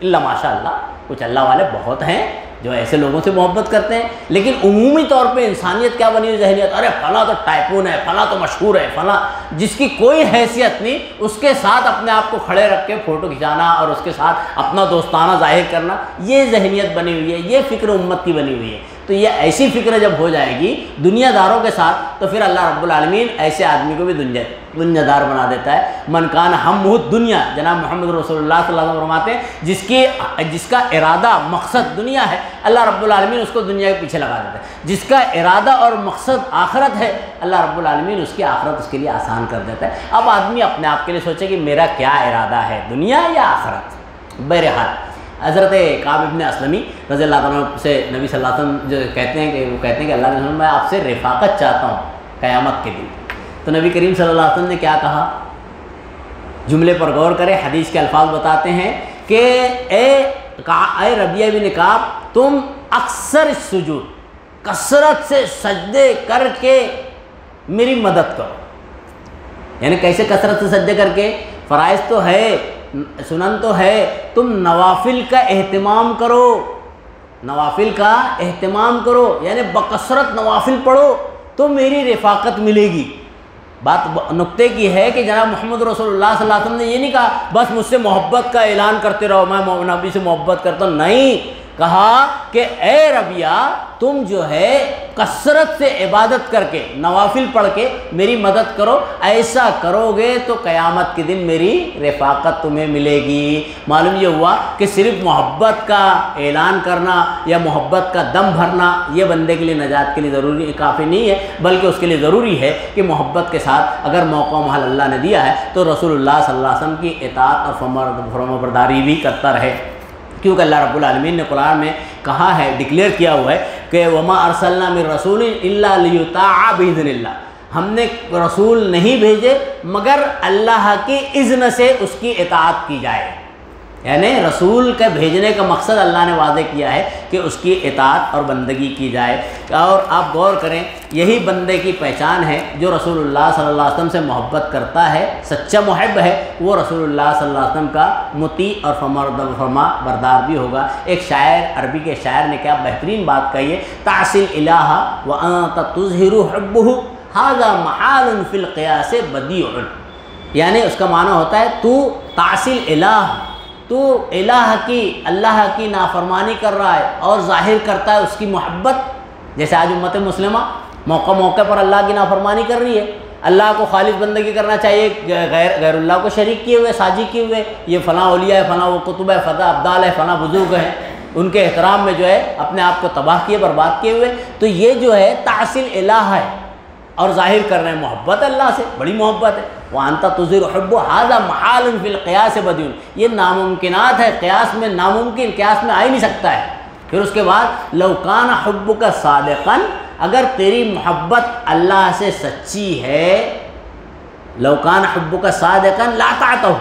اللہ ماشاء اللہ کچھ اللہ والے بہت ہیں جو ایسے لوگوں سے محبت کرتے ہیں، لیکن عمومی طور پہ انسانیت کیا بنی ہوئی ذہنیت، ارے فلاں تو ٹائکون ہے، فلاں تو مشہور ہے، فلاں جس کی کوئی حیثیت نہیں، اس کے ساتھ اپنے آپ کو کھڑے رکھ کے فوٹو کھنچانا اور اس کے ساتھ اپنا دوستانہ ظاہر کرنا، یہ ذہنیت بنی ہوئی ہے، یہ فکر امت کی بنی ہوئی ہے۔ تو یہ ایسی فکر جب ہو جائے گی دنیا داروں کے ساتھ، تو پھر اللہ رب العالمین ایسے آدمی کو بھی دنیا دار بنا دیتا ہے۔ من کان ہمہ الدنیا، جناب محمد رسول اللہ صلی اللہ علیہ وسلم فرماتے ہیں جس کا ارادہ مقصد دنیا ہے، اللہ رب العالمین اس کو دنیا کے پیچھے لگا دیتا ہے۔ جس کا ارادہ اور مقصد آخرت ہے، اللہ رب العالمین اس کی آخرت اس کے لیے آسان کر دیتا ہے۔ اب آدمی اپنے آپ کے لیے سوچے کہ میرا کیا ارادہ ہے، دنیا یا آخرت؟ بہرحال حضرت کعب ابن اسلمی رضی اللہ عنہ سے نبی صلی اللہ علیہ وسلم جو کہتے ہیں کہ اللہ نے میں آپ سے رفاقت چاہتا ہوں قیامت کے دن. تو نبی کریم صلی اللہ علیہ وسلم نے کیا کہا؟ جملے پر غور کریں، حدیث کے الفاظ بتاتے ہیں کہ اے ربیعہ بن کعب، تم اکثر سجود، کثرت سے سجدے کر کے میری مدد کرو. یعنی کیسے کثرت سے سجدے کر کے؟ فرائض تو ہے، سنن تو ہے، تم نوافل کا اہتمام کرو، نوافل کا اہتمام کرو، یعنی بکثرت نوافل پڑھو تو میری رفاقت ملے گی. بات نقطے کی ہے کہ جناب محمد رسول اللہ صلی اللہ علیہ وسلم نے یہ نہیں کہا بس مجھ سے محبت کا اعلان کرتے رہو، میں نبی سے محبت کرتا ہوں. نہیں، کہا کہ اے ربیعہ تم جو ہے کثرت سے عبادت کر کے نوافل پڑھ کے میری مدد کرو، ایسا کرو گے تو قیامت کے دن میری رفاقت تمہیں ملے گی. معلوم یہ ہوا کہ صرف محبت کا اعلان کرنا یا محبت کا دم بھرنا یہ بندے کے لیے نجات کے لیے ضروری کافی نہیں ہے، بلکہ اس کے لیے ضروری ہے کہ محبت کے ساتھ اگر موقع و محل اللہ نے دیا ہے تو رسول اللہ صلی اللہ علیہ وسلم کی اطاعت اور فرمانبرداری بھی کرتا رہے. کیونکہ اللہ رب العالمین نے قرآن میں کہا ہے، ڈکلیئر کیا ہوا ہے کہ وما ارسلنا من رسول الا لیطاع باذن اللہ، ہم نے رسول نہیں بھیجے مگر اللہ کی اذن سے اس کی اطاعت کی جائے. یعنی رسول کے بھیجنے کا مقصد اللہ نے واضح کیا ہے کہ اس کی اطاعت اور بندگی کی جائے. اور آپ غور کریں، یہی بندے کی پہچان ہے جو رسول اللہ صلی اللہ علیہ وسلم سے محبت کرتا ہے، سچا محب ہے، وہ رسول اللہ صلی اللہ علیہ وسلم کا مطیع اور فرما بردار بھی ہوگا. ایک شاعر، عربی کے شاعر نے کیا بہترین بات کہی ہے، تعصی الالہ وانت تظہر حبہ ھذا محال فی القیاس بدیع. یعنی اس کا معنی ہوتا ہے تو تعصی الالہ، تو الہ کی، اللہ کی نافرمانی کر رہا ہے اور ظاہر کرتا ہے اس کی محبت. جیسے آج امت مسلمہ موقع پر اللہ کی نافرمانی کر رہی ہے. اللہ کو خالص بندگی کرنا چاہیے، غیر اللہ کو شریک کیے ہوئے، ساجی کیے ہوئے، یہ فلاں اولیاء ہے، فلاں وہ کتب ہے، فلاں ابدال ہے، فلاں بزرگ ہیں، ان کے احترام میں جو ہے اپنے آپ کو تباہ کیے، برباد کیے ہوئے. تو یہ جو ہے تعصیل الہ ہے اور ظاہر کر رہے ہیں محبت اللہ سے، بڑی محبت ہے. وانت تظہر حب ھذا محال فی القیاس بدیع، یہ ناممکنات ہے، قیاس میں ناممکن، قیاس میں آ ہی نہیں سکتا ہے. پھر اس کے بعد لو کان حبک صادقا، اگر تیری محبت اللہ سے سچی ہے، لو کان حبک صادقا لاطعتہ،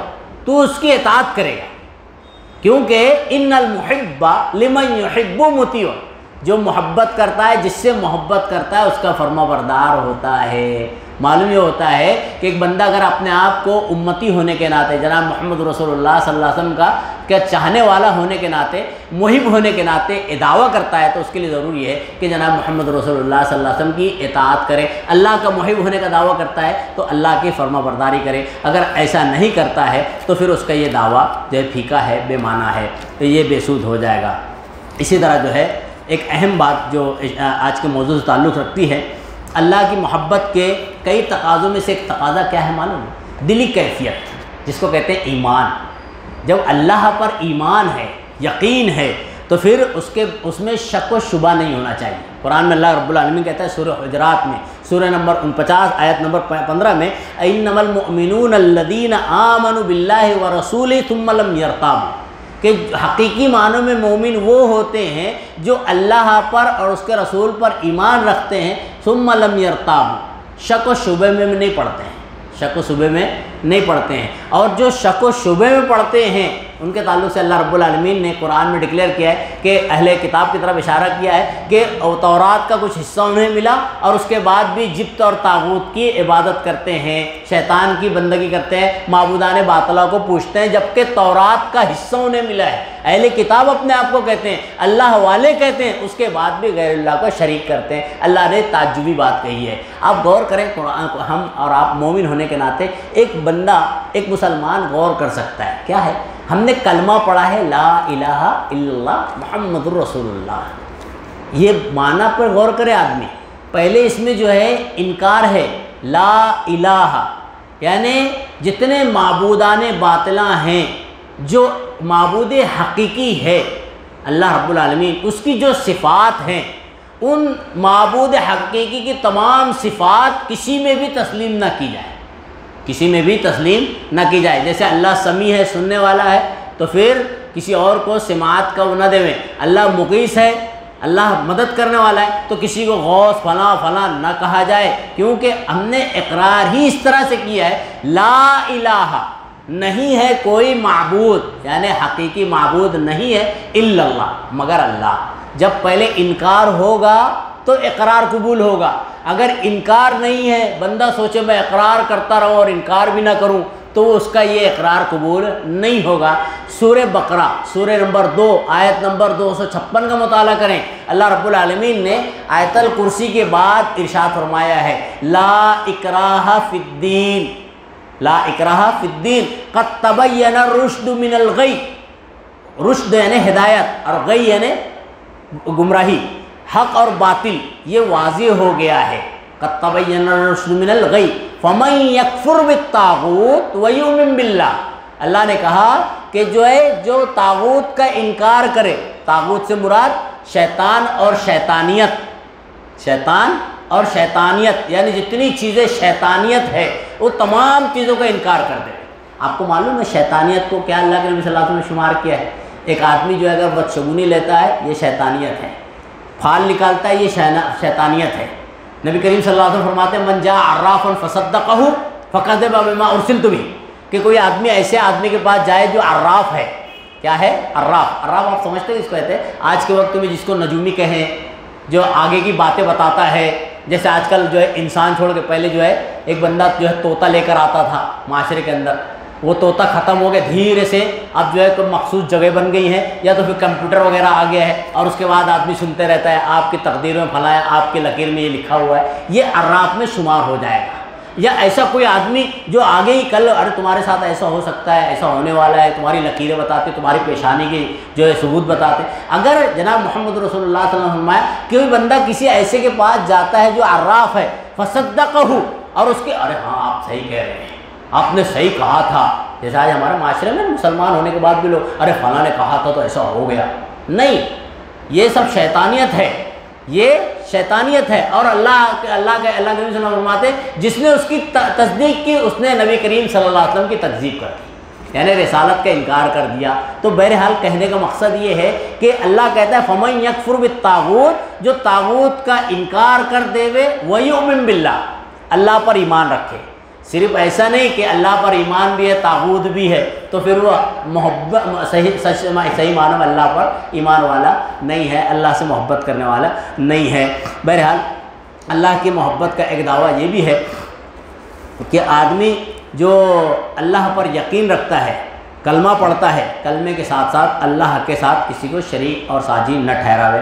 تو اس کی اطاعت کرے گا. کیونکہ ان المحب لمن یحب مطیع، جو محبت کرتا ہے، جس سے محبت کرتا ہے اس کا فرما بردار ہوتا ہے. معلوم یہ ہوتا ہے کہ ایک بندہ اگر اپنے آپ کو امتی ہونے کے ناطے، جناب محمد رسول اللہ صلی اللہ علیہ وسلم کا کیا چاہنے والا ہونے کے ناطے، محب ہونے کے ناطے دعویٰ کرتا ہے، تو اس کے لیے ضروری ہے کہ جناب محمد رسول اللہ صلی اللہ علیہ وسلم کی اطاعت کرے. اللہ کا محب ہونے کا دعویٰ کرتا ہے تو اللہ کی فرما برداری کرے. اگر ایسا نہیں کرتا ہے تو پھر اس کا یہ دعویٰ جو ہے پھیکا ہے، بے معنی ہے، تو یہ بے سود ہو جائے گا. اسی طرح جو ہے ایک اہم بات جو آج کے موضوع سے تعلق رکھتی ہے، اللہ کی محبت کے کئی تقاضوں میں سے ایک تقاضا کیا ہے معلوم ہے؟ دلی کیفیت، جس کو کہتے ہیں ایمان. جب اللہ پر ایمان ہے، یقین ہے، تو پھر اس میں شک و شبہ نہیں ہونا چاہیے. قرآن میں اللہ رب العالمین کہتا ہے سورہ حجرات میں، سورہ نمبر 49 آیت نمبر 15 میں، انما المؤمنون الذین آمنوا باللہ ورسولہ ثم لم یرتابوا، کہ حقیقی معنوں میں مومن وہ ہوتے ہیں جو اللہ پر اور اس کے رسول پر ایمان رکھتے ہیں، ثم لم یرتابوا، شک و شبے میں نہیں پڑتے ہیں، شک و شبے میں نہیں پڑتے ہیں. اور جو شک و شبے میں پڑتے ہیں ان کے تعلق سے اللہ رب العالمین نے قرآن میں ڈکلیئر کیا ہے کہ اہل کتاب کی طرف اشارہ کیا ہے کہ تورات کا کچھ حصہ انہیں ملا اور اس کے بعد بھی جبت اور طاغوت کی عبادت کرتے ہیں، شیطان کی بندگی کرتے ہیں، معبودان باطلہ کو پوچھتے ہیں، جبکہ تورات کا حصہ انہیں ملا ہے. اہل کتاب اپنے آپ کو کہتے ہیں، اللہ والے کہتے ہیں، اس کے بعد بھی غیر اللہ کو شریک کرتے ہیں. اللہ نے تعجبی بات کہی ہے. آپ غور کریں قرآن کو، ہم اور آپ مومن ہونے کے ناطے ایک بندہ، ایک مسلمان غور کر سکتا ہے. کیا ہے؟ ہم نے کلمہ پڑھا ہے لا الہ الا اللہ محمد الرسول اللہ. یہ معنی پر غور کرے آدمی. پہلے اس میں جو ہے انکار ہے، لا الہ، یعنی جتنے معبودان باطلہ ہیں، جو معبود حقیقی ہے اللہ رب العالمین، اس کی جو صفات ہیں، ان معبود حقیقی کی تمام صفات کسی میں بھی تسلیم نہ کی جائے، کسی میں بھی تسلیم نہ کی جائے. جیسے اللہ سمیع ہے، سننے والا ہے، تو پھر کسی اور کو سماعت کا وہ نہ دیں۔ اللہ مغیث ہے، اللہ مدد کرنے والا ہے، تو کسی کو غوث فلاں فلاں نہ کہا جائے، کیونکہ ہم نے اقرار ہی اس طرح سے کیا ہے لا الہ، نہیں ہے کوئی معبود، یعنی حقیقی معبود نہیں ہے الا اللہ، مگر اللہ۔ جب پہلے انکار ہوگا تو اقرار قبول ہوگا۔ اگر انکار نہیں ہے، بندہ سوچے میں اقرار کرتا رہوں اور انکار بھی نہ کروں، تو اس کا یہ اقرار قبول نہیں ہوگا۔ سورہ بقرہ سورہ نمبر 2 آیت نمبر 256 کا مطالعہ کریں۔ اللہ رب العالمین نے آیت الکرسی کے بعد ارشاد فرمایا ہے لا اکراہ فی الدین، لا اکراہ فی الدین قد تبین الرشد من الغی، رشد یعنی ہدایت اور غی یعنی گمراہی، حق اور باطل یہ واضح ہو گیا ہے۔ قد تبین الرشد من الغی فمن یکفر بالطاغوت ویؤمن باللہ، اللہ نے کہا کہ جو طاغوت کا انکار کرے، طاغوت سے مراد شیطان اور شیطانیت، شیطان اور شیطانیت یعنی جتنی چیزیں شیطانیت ہے وہ تمام چیزوں کا انکار کر دے۔ آپ کو معلوم ہے شیطانیت کو کیا اللہ کے نبی صلی اللہ علیہ وسلم نے شمار کیا ہے؟ ایک آدمی جو اگر بدشگونی لیتا ہے یہ شیطانیت ہے، پھال نکالتا ہے یہ شیطانیت ہے۔ نبی کریم صلی اللہ علیہ وسلم فرماتے ہیں من جاء عرافا فصدقہ فکذب بما ارسلت بہ، کہ کوئی آدمی ایسے آدمی کے پاس جائے جو عراف ہے۔ کیا ہے عراف؟ عراف آپ سمجھتے ہیں اس کو کہتے ہیں؟ آج کے وقت میں جس کو نجومی کہیں، جو آگے کی باتیں بتاتا ہے، جیسے آج کل جو ہے انسان چھوڑ کے پہلے جو ہے ایک بندہ جو ہے طوطا لے کر آتا تھا معاشرے کے اندر، وہ طوطا ختم ہو گیا دھیرے سے، اب جو ہے کوئی مخصوص جگہ بن گئی ہیں یا تو پھر کمپیوٹر وغیرہ آ گیا ہے، اور اس کے بعد آدمی سنتے رہتا ہے آپ کی تقدیر میں فلاں ہے، آپ کی لکیر میں یہ لکھا ہوا ہے، یہ عراف میں شمار ہو جائے گا۔ یا ایسا کوئی آدمی جو آگے ہی کل ارے تمہارے ساتھ ایسا ہو سکتا ہے، ایسا ہونے والا ہے، تمہاری لکیریں بتاتے، تمہاری پیشانی کی جو ہے ثبوت بتاتے۔ اگر جناب محمد رسول اللہ صلی اللہ علیہ وسلم فرمایا کہ کوئی بندہ کسی ایسے کے پاس جاتا ہے جو عراف ہے فصدقہ، اور اس کے ارے ہاں آپ صحیح کہہ رہے ہیں، آپ نے صحیح کہا تھا، جیسا آج ہمارے معاشرے میں مسلمان ہونے کے بعد بھی لوگ ارے فلاں نے کہا تھا تو ایسا ہو گیا، نہیں، یہ سب شیطانیت ہے، یہ شیطانیت ہے۔ اور اللہ کے نبی صلی اللہ علیہ وسلم فرماتے جس نے اس کی تصدیق کی اس نے نبی کریم صلی اللہ علیہ وسلم کی تکذیب کر دی، یعنی رسالت کا انکار کر دیا۔ تو بہرحال کہنے کا مقصد یہ ہے کہ اللہ کہتا ہے فمن یکفر بالطاغوت، جو طاغوت کا انکار کر دے ویؤمن باللہ، اللہ پر ایمان رکھے۔ صرف ایسا نہیں کہ اللہ پر ایمان بھی ہے طاغوت بھی ہے تو پھر وہ محبت صحیح معنی میں اللہ پر ایمان والا نہیں ہے، اللہ سے محبت کرنے والا نہیں ہے۔ بہرحال اللہ کی محبت کا ایک دعویٰ یہ بھی ہے کہ آدمی جو اللہ پر یقین رکھتا ہے، کلمہ پڑھتا ہے، کلمے کے ساتھ ساتھ اللہ کے ساتھ کسی کو شریک اور ساجی نہ ٹھہراوے،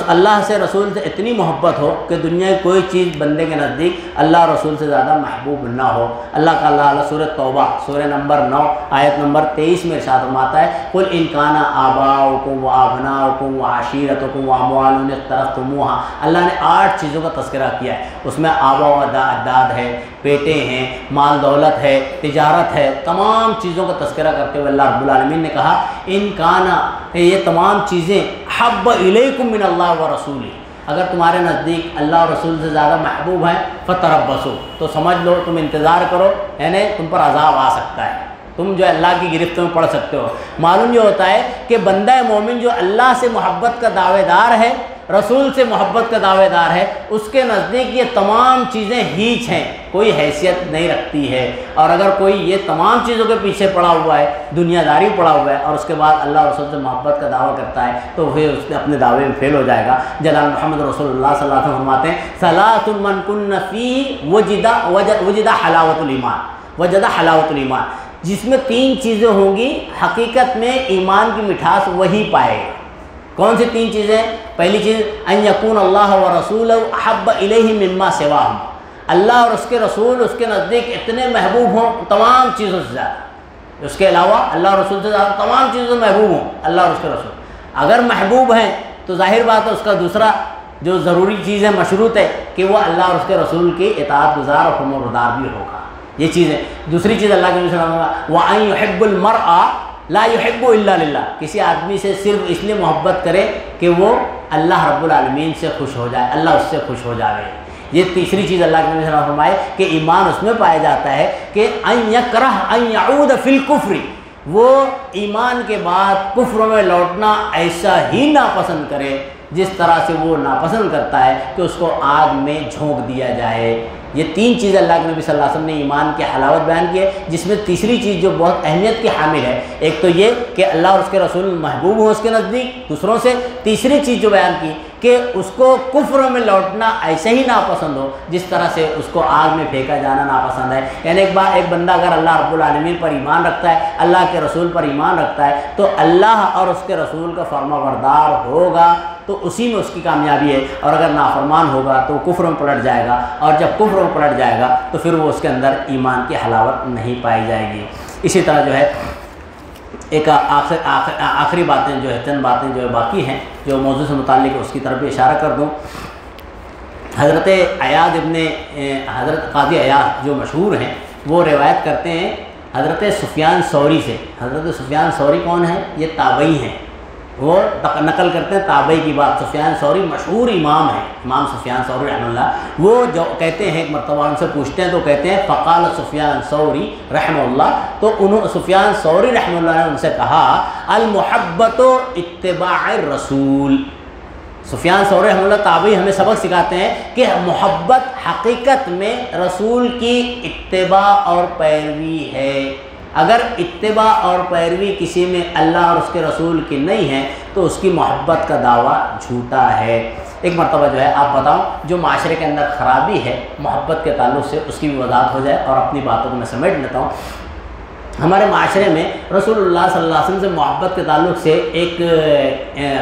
اللہ سے رسول سے اتنی محبت ہو کہ دنیا کی کوئی چیز بندے کے نزدیک اللہ رسول سے زیادہ محبوب نہ ہو۔ اللہ کا اللہ سورہ توبہ سورہ نمبر 9 آیت نمبر 23 میں ارشاد فرماتا ہے قل ان کان آباؤکم وابناؤکم وعشیرتکم واموال اقترفتموہا، اللہ نے 8 چیزوں کا تذکرہ کیا ہے، اس میں آبا و اجداد ہے، بیٹے ہیں، مال دولت ہے، تجارت ہے، تمام چیزوں کا تذکرہ کرتے ہوئے اللہ رب العالمین نے کہا ان کانا، یہ تمام چیزیں حب الیکم من اللہ و رسولہ، اگر تمہارے نزدیک اللہ اور رسول سے زیادہ محبوب ہیں فتربصوا، تو سمجھ لو تم انتظار کرو، یعنی تم پر عذاب آ سکتا ہے، تم جو اللہ کی گرفت میں پڑ سکتے ہو۔ معلوم یہ ہوتا ہے کہ بندہ مومن جو اللہ سے محبت کا دعوے دار ہے، رسول سے محبت کا دعوے دار ہے، اس کے نزدیک یہ تمام چیزیں ہیچ ہیں، کوئی حیثیت نہیں رکھتی ہے۔ اور اگر کوئی یہ تمام چیزوں کے پیچھے پڑا ہوا ہے، دنیا داری پڑا ہوا ہے، اور اس کے بعد اللہ رسول سے محبت کا دعویٰ کرتا ہے تو پھر اس نے اپنے دعوے میں فیل ہو جائے گا۔ جناب محمد رسول اللہ صلی اللہ علیہ وسلم فرماتے ہیں ثلاث من کن فیہ وجد حلاوت الایمان، وجد حلاوت الایمان، جس میں 3 چیزیں ہوں گی حقیقت میں ایمان کی مٹھاس وہی پائے گا۔ کون سی 3 چیزیں؟ پہلی چیز ان یکون اللہ و رسولہ احب الیہ مما سواہم، اللہ اور اس کے رسول اس کے نزدیک اتنے محبوب ہوں تمام چیزوں سے زیادہ، اس کے علاوہ اللہ اور رسول سے زیادہ تمام چیزوں سے محبوب ہوں اللہ اور اس کے رسول۔ اگر محبوب ہیں تو ظاہر بات ہے اس کا دوسرا جو ضروری چیز ہے، مشروط ہے کہ وہ اللہ اور اس کے رسول کی اطاعت گزار اور فرمانبردار بھی ہوگا۔ یہ چیز ہے۔ دوسری چیز اللہ کے نبی صلی اللہ علیہ وسلم وَأَن يُحِبُّ الْمَرْءَ لا يحب الا للہ، کسی آدمی سے صرف اس لیے محبت کرے کہ وہ اللہ رب العالمین سے خوش ہو جائے، اللہ اس سے خوش ہو جائے۔ یہ تیسری چیز اللہ کے نبی صلی اللہ علیہ وسلم فرمائے کہ ایمان اس میں پایا جاتا ہے کہ ان یکرہ ان یعود فی الکفر، وہ ایمان کے بعد کفر میں لوٹنا ایسا ہی ناپسند کرے جس طرح سے وہ ناپسند کرتا ہے کہ اس کو آگ میں جھونک دیا جائے۔ یہ تین چیزیں اللہ کے نبی صلی اللہ علیہ وسلم نے ایمان کی حلاوت بیان کی ہے، جس میں تیسری چیز جو بہت اہمیت کی حامل ہے، ایک تو یہ کہ اللہ اور اس کے رسول محبوب ہوں اس کے نزدیک دوسروں سے، تیسری چیز جو بیان کی کہ اس کو کفر میں لوٹنا ایسے ہی ناپسند ہو جس طرح سے اس کو آگ میں پھینکا جانا ناپسند ہے۔ یعنی ایک بندہ اگر اللہ رب العالمین پر ایمان رکھتا ہے، اللہ کے رسول پر ایمان رکھتا ہے، تو اللہ اور اس کے رسول کا فرما بردار ہوگا تو اسی میں اس کی کامیابی ہے، اور اگر نافرمان ہوگا تو کفر میں پلٹ جائے گا، اور جب کفر میں پلٹ جائے گا تو پھر وہ اس کے اندر ایمان کی حلاوت نہیں پائی جائے گی۔ اسی طرح جو ہے ایک آخری باتیں جو ہے چند باتیں جو ہے باقی ہیں جو موضوع سے متعلق اس کی طرف بھی اشارہ کر دوں۔ حضرت قاضی عیاض جو مشہور ہیں وہ روایت کرتے ہیں حضرت سفیان ثوری سے۔ حضرت سفیان ثوری کون ہیں؟ یہ تابعی ہیں، وہ نقل کرتے ہیں تابعی کی بات۔ سفیان ثوری مشہور امام ہیں، امام سفیان ثوری رحمہ اللہ۔ وہ جو کہتے ہیں ایک مرتبہ ان سے پوچھتے ہیں تو کہتے ہیں فقال سفیان ثوری رحمہ اللہ، تو سفیان ثوری رحمہ اللہ نے ان سے کہا المحبت اتباع الرسول۔ سفیان ثوری رحمہ اللہ تابعی ہمیں سبق سکھاتے ہیں کہ محبت حقیقت میں رسول کی اتباع اور پیروی ہے۔ اگر اتباع اور پیروی کسی میں اللہ اور اس کے رسول کی نہیں ہے تو اس کی محبت کا دعویٰ جھوٹا ہے۔ ایک مرتبہ جو ہے آپ بتاؤں جو معاشرے کے اندر خرابی ہے محبت کے تعلق سے، اس کی بھی وضاحت ہو جائے اور اپنی باتوں کو میں سمیٹ لیتا ہوں۔ ہمارے معاشرے میں رسول اللہ صلی اللہ علیہ وسلم سے محبت کے تعلق سے ایک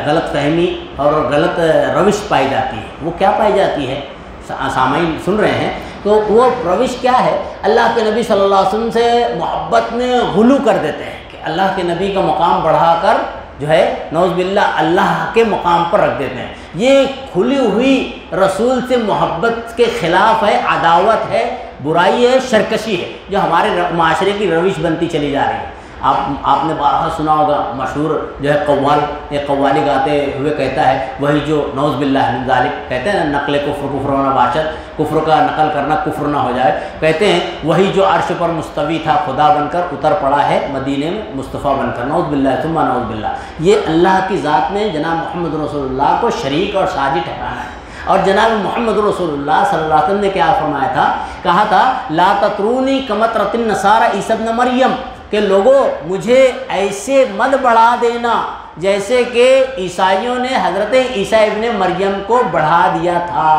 غلط فہمی اور غلط روش پائی جاتی ہے۔ وہ کیا پائی جاتی ہے؟ سامعین سن رہے ہیں تو وہ روش کیا ہے؟ اللہ کے نبی صلی اللہ علیہ وسلم سے محبت میں غلو کر دیتے ہیں کہ اللہ کے نبی کا مقام بڑھا کر جو ہے نعوذ باللہ اللہ کے مقام پر رکھ دیتے ہیں۔ یہ کھلی ہوئی رسول سے محبت کے خلاف ہے، عداوت ہے، برائی ہے، سرکشی ہے، جو ہمارے معاشرے کی روش بنتی چلی جا رہی ہے۔ آپ نے بارہا سنا ہوگا مشہور جو ہے قوال، یہ قوالی گاتے ہوئے کہتا ہے وہی جو نعوذ باللہ من ذالک کہتے ہیں نا، نقل کفر نہ باشد، کفر کا نقل کرنا کفر نہ ہو جائے، کہتے ہیں وہی جو عرش پر مستوی تھا خدا بن کر اتر پڑا ہے مدینے میں مصطفیٰ بن کر، نعوذ باللہ ثم نعوذ باللہ۔ یہ اللہ کی ذات نے جناب محمد رسول اللہ کو شریک اور ساجی ٹھہرانا ہے۔ اور جناب محمد رسول اللہ صلی اللہ علیہ وسلم نے کیا فرمایا تھا؟ کہا تھا لا تطرونی کمطرۃ النصارى عیسی ابن مریم، کہ لوگوں مجھے ایسے مت بڑھا دینا جیسے کہ عیسائیوں نے حضرت عیسیٰ ابن مریم کو بڑھا دیا تھا۔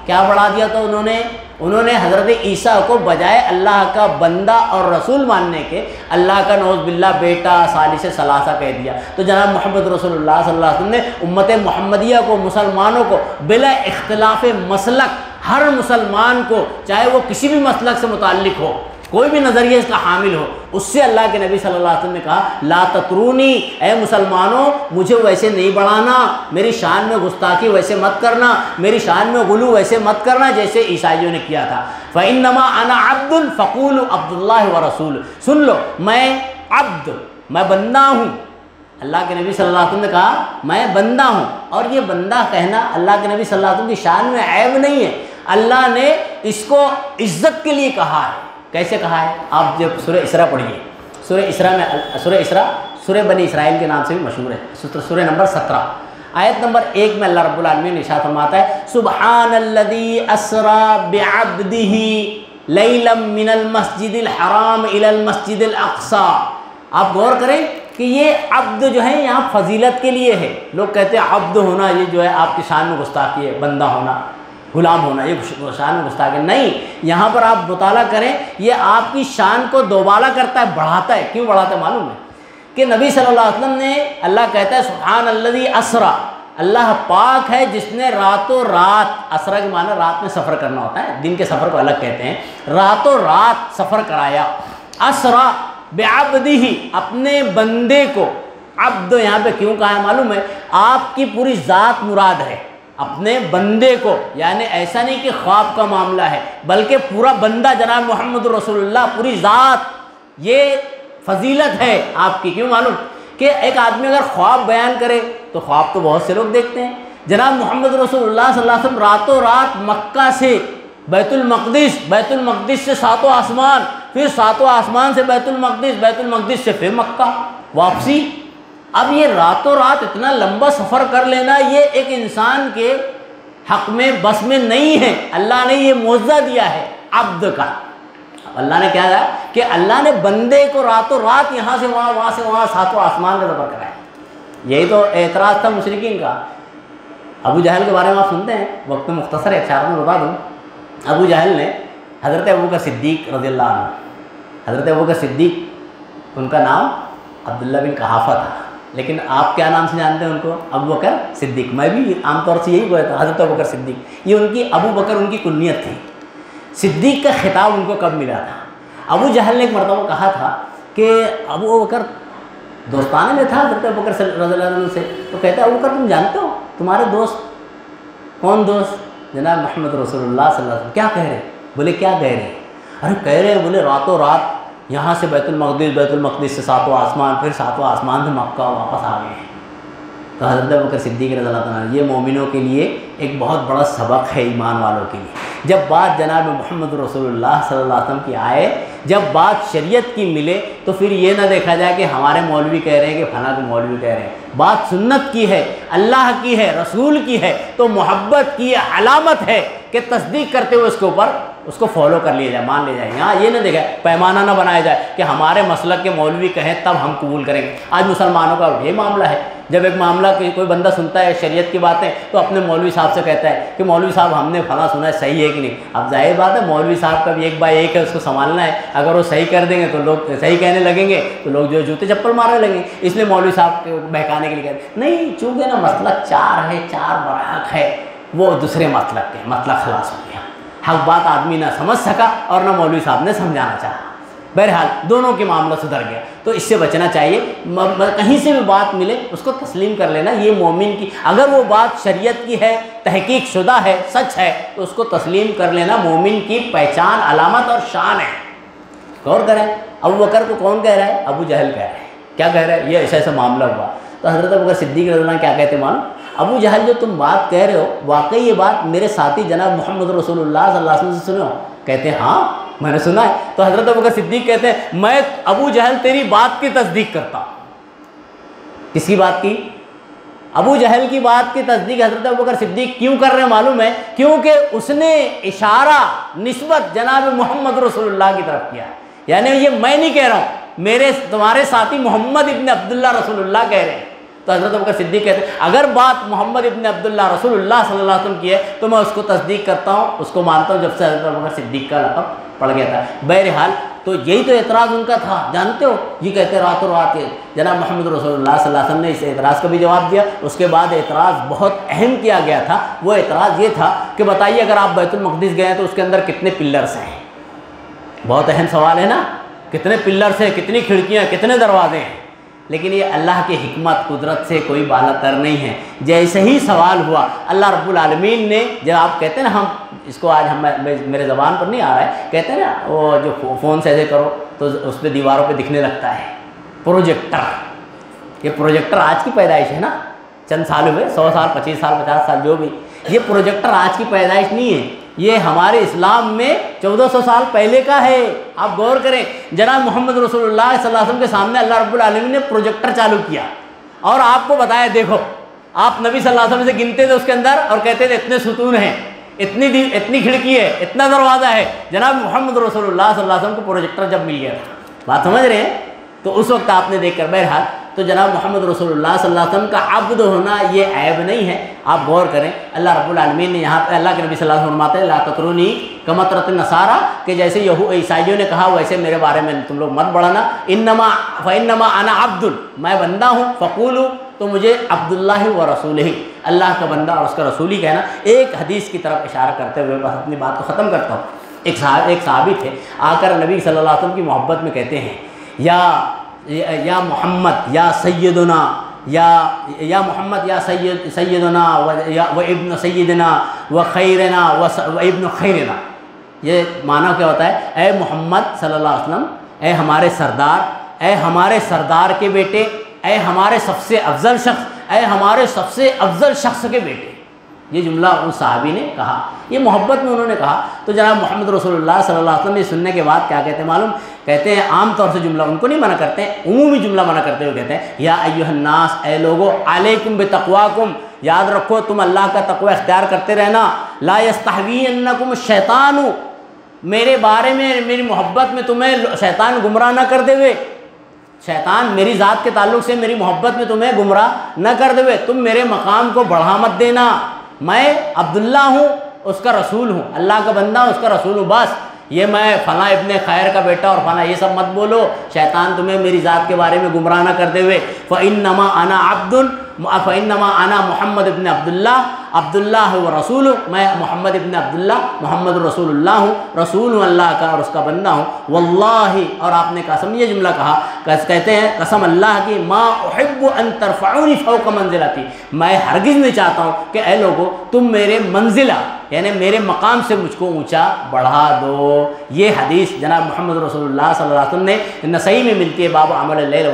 کیا بڑھا دیا تھا انہوں نے حضرت عیسیٰ کو بجائے اللہ کا بندہ اور رسول ماننے کے اللہ کا نعوذ باللہ بیٹا ثالث ثلاثہ کہہ دیا۔ تو جناب محمد رسول اللہ صلی اللہ علیہ وسلم نے امت محمدیہ کو، مسلمانوں کو بلا اختلاف مسلک، ہر مسلمان کو چاہے وہ کسی بھی مسلک سے متعلق ہو، کوئی بھی نظریہ اس کا حامل ہو، اس سے اللہ کے نبی صلی اللہ علیہ وسلم نے کہا لا تطرونی، اے مسلمانوں مجھے ویسے نہیں بڑھانا، میری شان میں گستاخی ویسے مت کرنا، میری شان میں غلو ویسے مت کرنا جیسے عیسائیوں نے کیا تھا۔ فإنما أنا عبد فقولوا عبد اللہ ورسول، سن لو میں عبد، میں بندہ ہوں۔ اللہ کے نبی صلی اللہ علیہ وسلم نے کہا میں بندہ ہوں، اور یہ بندہ کہنا اللہ کے نبی صلی اللہ علیہ وسلم کی شان میں عیب نہیں ہے، اللہ نے اس کو عزت کے لیے کہا ہے۔ کیسے کہا ہے؟ آپ جب سورہ اسراء پڑھیے، سورہ اسراء سورہ بنی اسرائیل کے نام سے بھی مشہور ہے، سورہ نمبر 17 آیت نمبر 1 میں اللہ رب العالمین ارشاد فرماتا ہے سبحان الذی اسریٰ بعبدہ لیلا من المسجد الحرام الی المسجد الاقصی۔ آپ غور کریں کہ یہ عبد جو ہے یہاں فضیلت کے لیے ہے۔ لوگ کہتے ہیں عبد ہونا یہ جو ہے آپ کی شان میں گستاخی ہے، بندہ ہونا، غلام ہونا یہ شان میں گستاخی ہے۔ نہیں، یہاں پر آپ مطالعہ کریں یہ آپ کی شان کو دوبالا کرتا ہے، بڑھاتا ہے۔ کیوں بڑھاتا ہے معلوم ہے؟ کہ نبی صلی اللہ علیہ وسلم نے، اللہ کہتا ہے سبحان الذی اسریٰ، اللہ پاک ہے جس نے راتوں رات، اسریٰ کے معنی رات میں سفر کرنا ہوتا ہے، دن کے سفر کو الگ کہتے ہیں، راتوں رات سفر کرایا۔ اسریٰ بعبدہ، اپنے بندے کو، عبد یہاں پہ کیوں کہا ہے معلوم ہے؟ آپ کی پوری ذات مراد ہے، اپنے بندے کو، یعنی ایسا نہیں کہ خواب کا معاملہ ہے بلکہ پورا بندہ جناب محمد رسول اللہ، پوری ذات، یہ فضیلت ہے آپ کی۔ کیوں معلوم؟ کہ ایک آدمی اگر خواب بیان کرے تو خواب تو بہت سے لوگ دیکھتے ہیں، جناب محمد رسول اللہ صلی اللہ علیہ وسلم راتوں رات مکہ سے بیت المقدس سے 7 آسمان پھر ساتوں آسمان سے بیت المقدس سے پھر مکہ واپسی۔ اب یہ راتوں رات اتنا لمبا سفر کر لینا یہ ایک انسان کے حق میں بس میں نہیں ہے۔ اللہ نے یہ معجزہ دیا ہے عبد کا۔ اللہ نے کیا کہا کہ اللہ نے بندے کو راتوں رات یہاں سے وہاں، وہاں سے وہاں ساتوں آسمان کا سفر کرایا۔ یہی تو اعتراض تھا مشرکین کا۔ ابو جہل کے بارے میں آپ سنتے ہیں، وقت مختصر ہے، 4 میں بتا دوں۔ ابو جہل نے حضرت ابوبکر صدیق رضی اللہ عنہ، حضرت ابوبکر صدیق ان کا نام عبداللہ بن قحافہ تھا، لیکن آپ کیا نام سے جانتے ہیں ان کو؟ ابوبکر صدیق۔ میں بھی عام طور سے یہی بولتا ہوں، حضرت ابوبکر صدیق، یہ ان کی ابو بکر ان کی کنیت تھی۔ صدیق کا خطاب ان کو کب ملا تھا؟ ابو جہل نے ایک مرتبہ کہا تھا کہ ابو بکر دوستانے میں تھا حضرت ابوبکر رضی اللہ عنہ سے، تو کہتا ہے ابو بکر تم جانتے ہو تمہارے دوست کون؟ دوست جناب محمد رسول اللہ صلی اللہ علیہ وسلم۔ کیا کہہ رہے؟ بولے کیا کہہ رہے؟ ارے کہہ رہے ہیں، بولے راتوں رات یہاں سے بیت المقدس سے ساتوں آسمان، پھر ساتوں آسمان سے مکہ واپس آ گئے ہیں۔ تو حضرت ابوبکر صدیق رضی اللہ عنہ، یہ مومنوں کے لیے ایک بہت بڑا سبق ہے، ایمان والوں کے لیے۔ جب بات جناب محمد رسول اللہ صلی اللہ علیہ وسلم کی آئے، جب بات شریعت کی ملے، تو پھر یہ نہ دیکھا جائے کہ ہمارے مولوی کہہ رہے ہیں کہ فلاں کے مولوی کہہ رہے ہیں۔ بات سنت کی ہے، اللہ کی ہے، رسول کی ہے، تو محبت کی علامت ہے کہ تصدیق کرتے ہوئے اس کے اوپر اس کو فالو کر لیا جائے، مان لیا جائے۔ یہاں یہ نہ دیکھا پیمانہ نہ بنایا جائے کہ ہمارے مسلک کے مولوی کہیں تب ہم قبول کریں گے۔ آج مسلمانوں کا یہ معاملہ ہے، جب ایک معاملہ کوئی بندہ سنتا ہے شریعت کی باتیں تو اپنے مولوی صاحب سے کہتا ہے کہ مولوی صاحب ہم نے فلاں سنا ہے، صحیح ہے کہ نہیں؟ اب ظاہر بات ہے مولوی صاحب کا بھی ایک بائی ایک ہے، اس کو سنبھالنا ہے۔ اگر وہ صحیح کر دیں گے تو لوگ صحیح کہنے لگیں گے، تو لوگ جو جوتے چپل مارنے لگیں گے۔ اس لیے مولوی صاحب کو بہکانے کے لیے کہتے ہیں نہیں، چونکہ نا مسلک 4 ہے، 4 براق ہے، وہ دوسرے مسلک کے مسلک خلاص ہو گیا۔ حق بات آدمی نہ سمجھ سکا اور نہ مولوی صاحب نے سمجھانا چاہا، بہرحال دونوں کے معاملہ سدھر گیا۔ تو اس سے بچنا چاہیے، کہیں سے بھی بات ملے اس کو تسلیم کر لینا، یہ مومن کی، اگر وہ بات شریعت کی ہے، تحقیق شدہ ہے، سچ ہے، تو اس کو تسلیم کر لینا مومن کی پہچان، علامت اور شان ہے۔ غور کریں، ابو بکر کو کون کہہ رہا ہے؟ ابو جہل کہہ رہا ہے۔ کیا کہہ رہا ہے؟ یہ ایسا ایسا معاملہ ہوا۔ تو حضرت ابوبکر صدیق رضی اللہ عنہ کیا کہتے ہیں معلوم؟ ابو جہل جو تم بات کہہ رہے ہو، واقعی یہ بات میرے ساتھی جناب محمد رسول اللہ صلی اللہ علیہ وسلم سے سنے ہو؟ کہتے ہیں ہاں میں نے سنا ہے۔ تو حضرت ابوبکر صدیق کہتے ہیں میں ابو جہل تیری بات کی تصدیق کرتا ہوں۔ کس کی بات کی؟ ابو جہل کی بات کی تصدیق حضرت ابوبکر صدیق کیوں کر رہے ہیں معلوم ہے؟ کیونکہ اس نے اشارہ نسبت جناب محمد رسول اللہ کی طرف کیا، یعنی یہ میں نہیں کہہ رہا ہوں، تمہارے ساتھی محمد ابن عبداللہ رسول اللہ کہہ رہے ہیں۔ تو حضرت ابوبکر صدیق کہتے ہیں اگر بات محمد ابن عبداللہ رسول اللہ صلی اللہ علیہ وسلم کی ہے تو میں اس کو تصدیق کرتا ہوں، اس کو مانتا ہوں، جب سے حضرت ابوبکر صدیق کا لقب پڑ گیا تھا۔ بہرحال تو یہی تو اعتراض ان کا تھا، جانتے ہو، یہ کہتے ہیں راتوں رات جناب محمد رسول اللہ صلی اللہ علیہ وسلم نے اس اعتراض کا بھی جواب دیا۔ اس کے بعد اعتراض بہت اہم کیا گیا تھا، وہ اعتراض یہ تھا کہ بتائیے اگر آپ بیت المقدس گئے ہیں تو اس کے اندر کتنے پلرس ہیں؟ بہت اہم سوال ہے نا، کتنے پلرس ہیں، کتنی کھڑکیاں، کتنے دروازے ہیں؟ لیکن یہ اللہ کی حکمت قدرت سے کوئی بالا تر نہیں ہے۔ جیسے ہی سوال ہوا اللہ رب العالمین نے، جب آپ کہتے ہیں نا، ہم اس کو آج میرے زبان پر نہیں آ رہا ہے، کہتے ہیں نا وہ جو فون سے ایسے کرو تو اس پہ دیواروں پہ دکھنے لگتا ہے پروجیکٹر۔ یہ پروجیکٹر آج کی پیدائش ہے نا، چند سال ہوئے، 100 سال 25 سال 50 سال جو بھی، یہ پروجیکٹر آج کی پیدائش نہیں ہے، یہ ہمارے اسلام میں 1400 سال پہلے کا ہے۔ آپ غور کریں، جناب محمد رسول اللہ صلی اللہ علیہ وسلم کے سامنے اللہ رب العالمین نے پروجیکٹر چالو کیا اور آپ کو بتایا دیکھو، آپ نبی صلی اللہ علیہ وسلم سے گنتے تھے اس کے اندر اور کہتے تھے اتنے ستون ہیں، اتنی کھڑکی ہے، اتنا دروازہ ہے۔ جناب محمد رسول اللہ صلی اللہ علیہ وسلم کو پروجیکٹر جب مل گیا تھا، بات سمجھ رہے ہیں؟ تو اس وقت آپ نے دیکھ کر، بہرحال تو جناب محمد رسول اللہ صلی اللہ علیہ وسلم کا عبد ہونا یہ عیب نہیں ہے۔ آپ غور کریں، اللہ رب العالمین نے یہاں پہ، اللہ کے نبی صلی اللہ علیہ وسلم فرماتے ہیں لا تطرونی کما طرت النصارى، کہ جیسے عیسائیوں نے کہا ویسے میرے بارے میں تم لوگ مت بڑھانا، انما فانما انا عبد، میں بندہ ہوں، فقولوا، تو مجھے عبداللہ و رسولہ، اللہ کا بندہ اور اس کا رسول ہی کہنا۔ ایک حدیث کی طرف اشارہ کرتے ہوئے بس اپنی بات کو ختم کرتا ہوں۔ ایک صحابی تھے، آ کر نبی صلی اللہ علیہ وسلم کی محبت میں کہتے ہیں یا محمد یا سیدنا، یا محمد یا سیدنا و ابن سیدنا و خیرنا و ابن خیرنا۔ یہ معنی کیا ہوتا ہے؟ اے محمد صلی اللہ علیہ وسلم، اے ہمارے سردار، اے ہمارے سردار کے بیٹے، اے ہمارے سب سے افضل شخص، اے ہمارے سب سے افضل شخص کے بیٹے۔ یہ جملہ اس صحابی نے کہا، یہ محبت میں انہوں نے کہا۔ تو جناب محمد رسول اللہ صلی اللہ علیہ وسلم یہ سننے کے بعد کیا کہتے ہیں معلوم؟ کہتے ہیں عام طور سے جملہ ان کو نہیں منع کرتے ہیں، عمومی جملہ منع کرتے ہوئے کہتے ہیں یا ایھا الناس، اے لوگو، علیکم بتقواکم، یاد رکھو تم اللہ کا تقوی اختیار کرتے رہنا، لا یستحوینکم الشیطان، میرے بارے میں میری محبت میں تمہیں شیطان گمراہ نہ کر دے ہوئے، شیطان میری ذات کے تعلق سے میری محبت میں تمہیں گمراہ نہ کر دے ہوئے، تم میرے مقام کو بڑھا مت دینا، میں عبداللہ ہوں اس کا رسول ہوں، اللہ کا بندہ ہوں اس کا رسول ہوں، بس یہ میں فلاں ابن خیر کا بیٹا اور فلاں یہ سب مت بولو، شیطان تمہیں میری ذات کے بارے میں گمراہ نہ کرتے ہوئے۔ فإنما أنا عبد، فإنما أنا محمد ابن عبداللہ، عبداللہ و رسول، میں محمد ابن عبداللہ محمد رسول اللہ ہوں، رسول ہوں اللہ کا اور اس کا بندہ ہوں، واللہ، اور آپ نے قسم یہ جملہ کہا، کہتے ہیں قسم اللہ کی، ما احب ان ترفعونی فوق منزلتی، میں ہرگز نہیں چاہتا ہوں کہ اے لوگو تم میرے منزلہ یعنی میرے مقام سے مجھ کو اونچا بڑھا دو۔ یہ حدیث جناب محمد رسول اللہ صلی اللہ علیہ وسلم نے نسائی میں ملتی ہے، باب عمل اللیل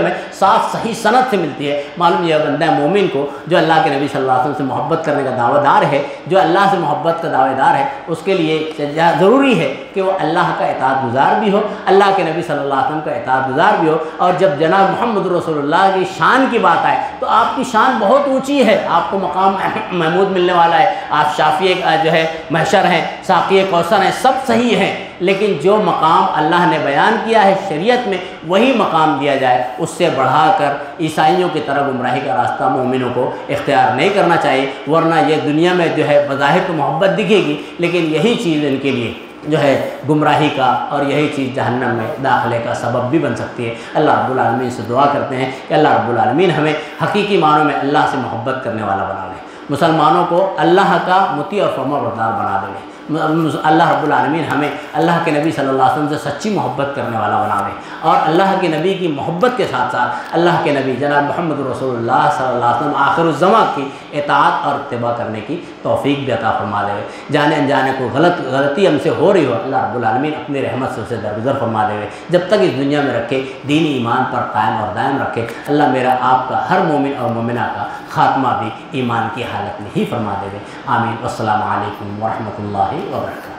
میں صاف صحیح سند سے ملتی ہے۔ معلوم یہ بندہ مومن کو جو اللہ کے نبی صلی اللہ علیہ وسلم سے محبت کرنے کا دعویٰ دار ہے، جو اللہ سے محبت کا دعوے دار ہے، اس کے لیے ضروری ہے کہ وہ اللہ کا اطاعت گزار بھی ہو، اللہ کے نبی صلی اللہ علیہ وسلم کا اطاعت گزار بھی ہو، اور جب جناب محمد رسول اللہ کی شان کی بات آئے تو آپ کی شان بہت اونچی ہے، آپ کو مقام محمود ملنے والا ہے، آپ شافی جو ہے محشر ہیں، ساقی کوثر ہیں، سب صحیح ہیں، لیکن جو مقام اللہ نے بیان کیا ہے شریعت میں وہی مقام دیا جائے، اس سے بڑھا کر عیسائیوں کی طرح گمراہی کا راستہ مومنوں کو اختیار نہیں کرنا چاہیے، ورنہ یہ دنیا میں جو ہے بظاہر تو محبت دکھے گی لیکن یہی چیز ان کے لیے جو ہے گمراہی کا اور یہی چیز جہنم میں داخلے کا سبب بھی بن سکتی ہے۔ اللہ رب العالمین سے دعا کرتے ہیں کہ اللہ رب العالمین ہمیں حقیقی معنوں میں اللہ سے محبت کرنے والا بنا لے، مسلمانوں کو اللہ کا مطیع اور فرما بردار بنا دے، اللہ رب العالمین ہمیں اللہ کے نبی صلی اللہ علیہ وسلم سے سچی محبت کرنے والا بنا دے، اور اللہ کے نبی کی محبت کے ساتھ ساتھ اللہ کے نبی جناب محمد رسول اللہ صلی اللہ علیہ وسلم آخر الزماں کی اطاعت اور اتباع کرنے کی توفیق بھی عطا فرما دے، جانے انجانے کو غلطی ہم سے ہو رہی ہو اللہ رب العالمین اپنی رحمت سے اسے درگزر فرما دے، جب تک اس دنیا میں رکھے دینی ایمان پر قائم اور دائم رکھے، اللہ میرا آپ کا ہر مومن اور مومنہ کا خاتمہ بھی ایمان کی حالت میں ہی فرما دے۔ آمین۔ والسلام علیکم ورحمۃ اللہ وبرکاتہ۔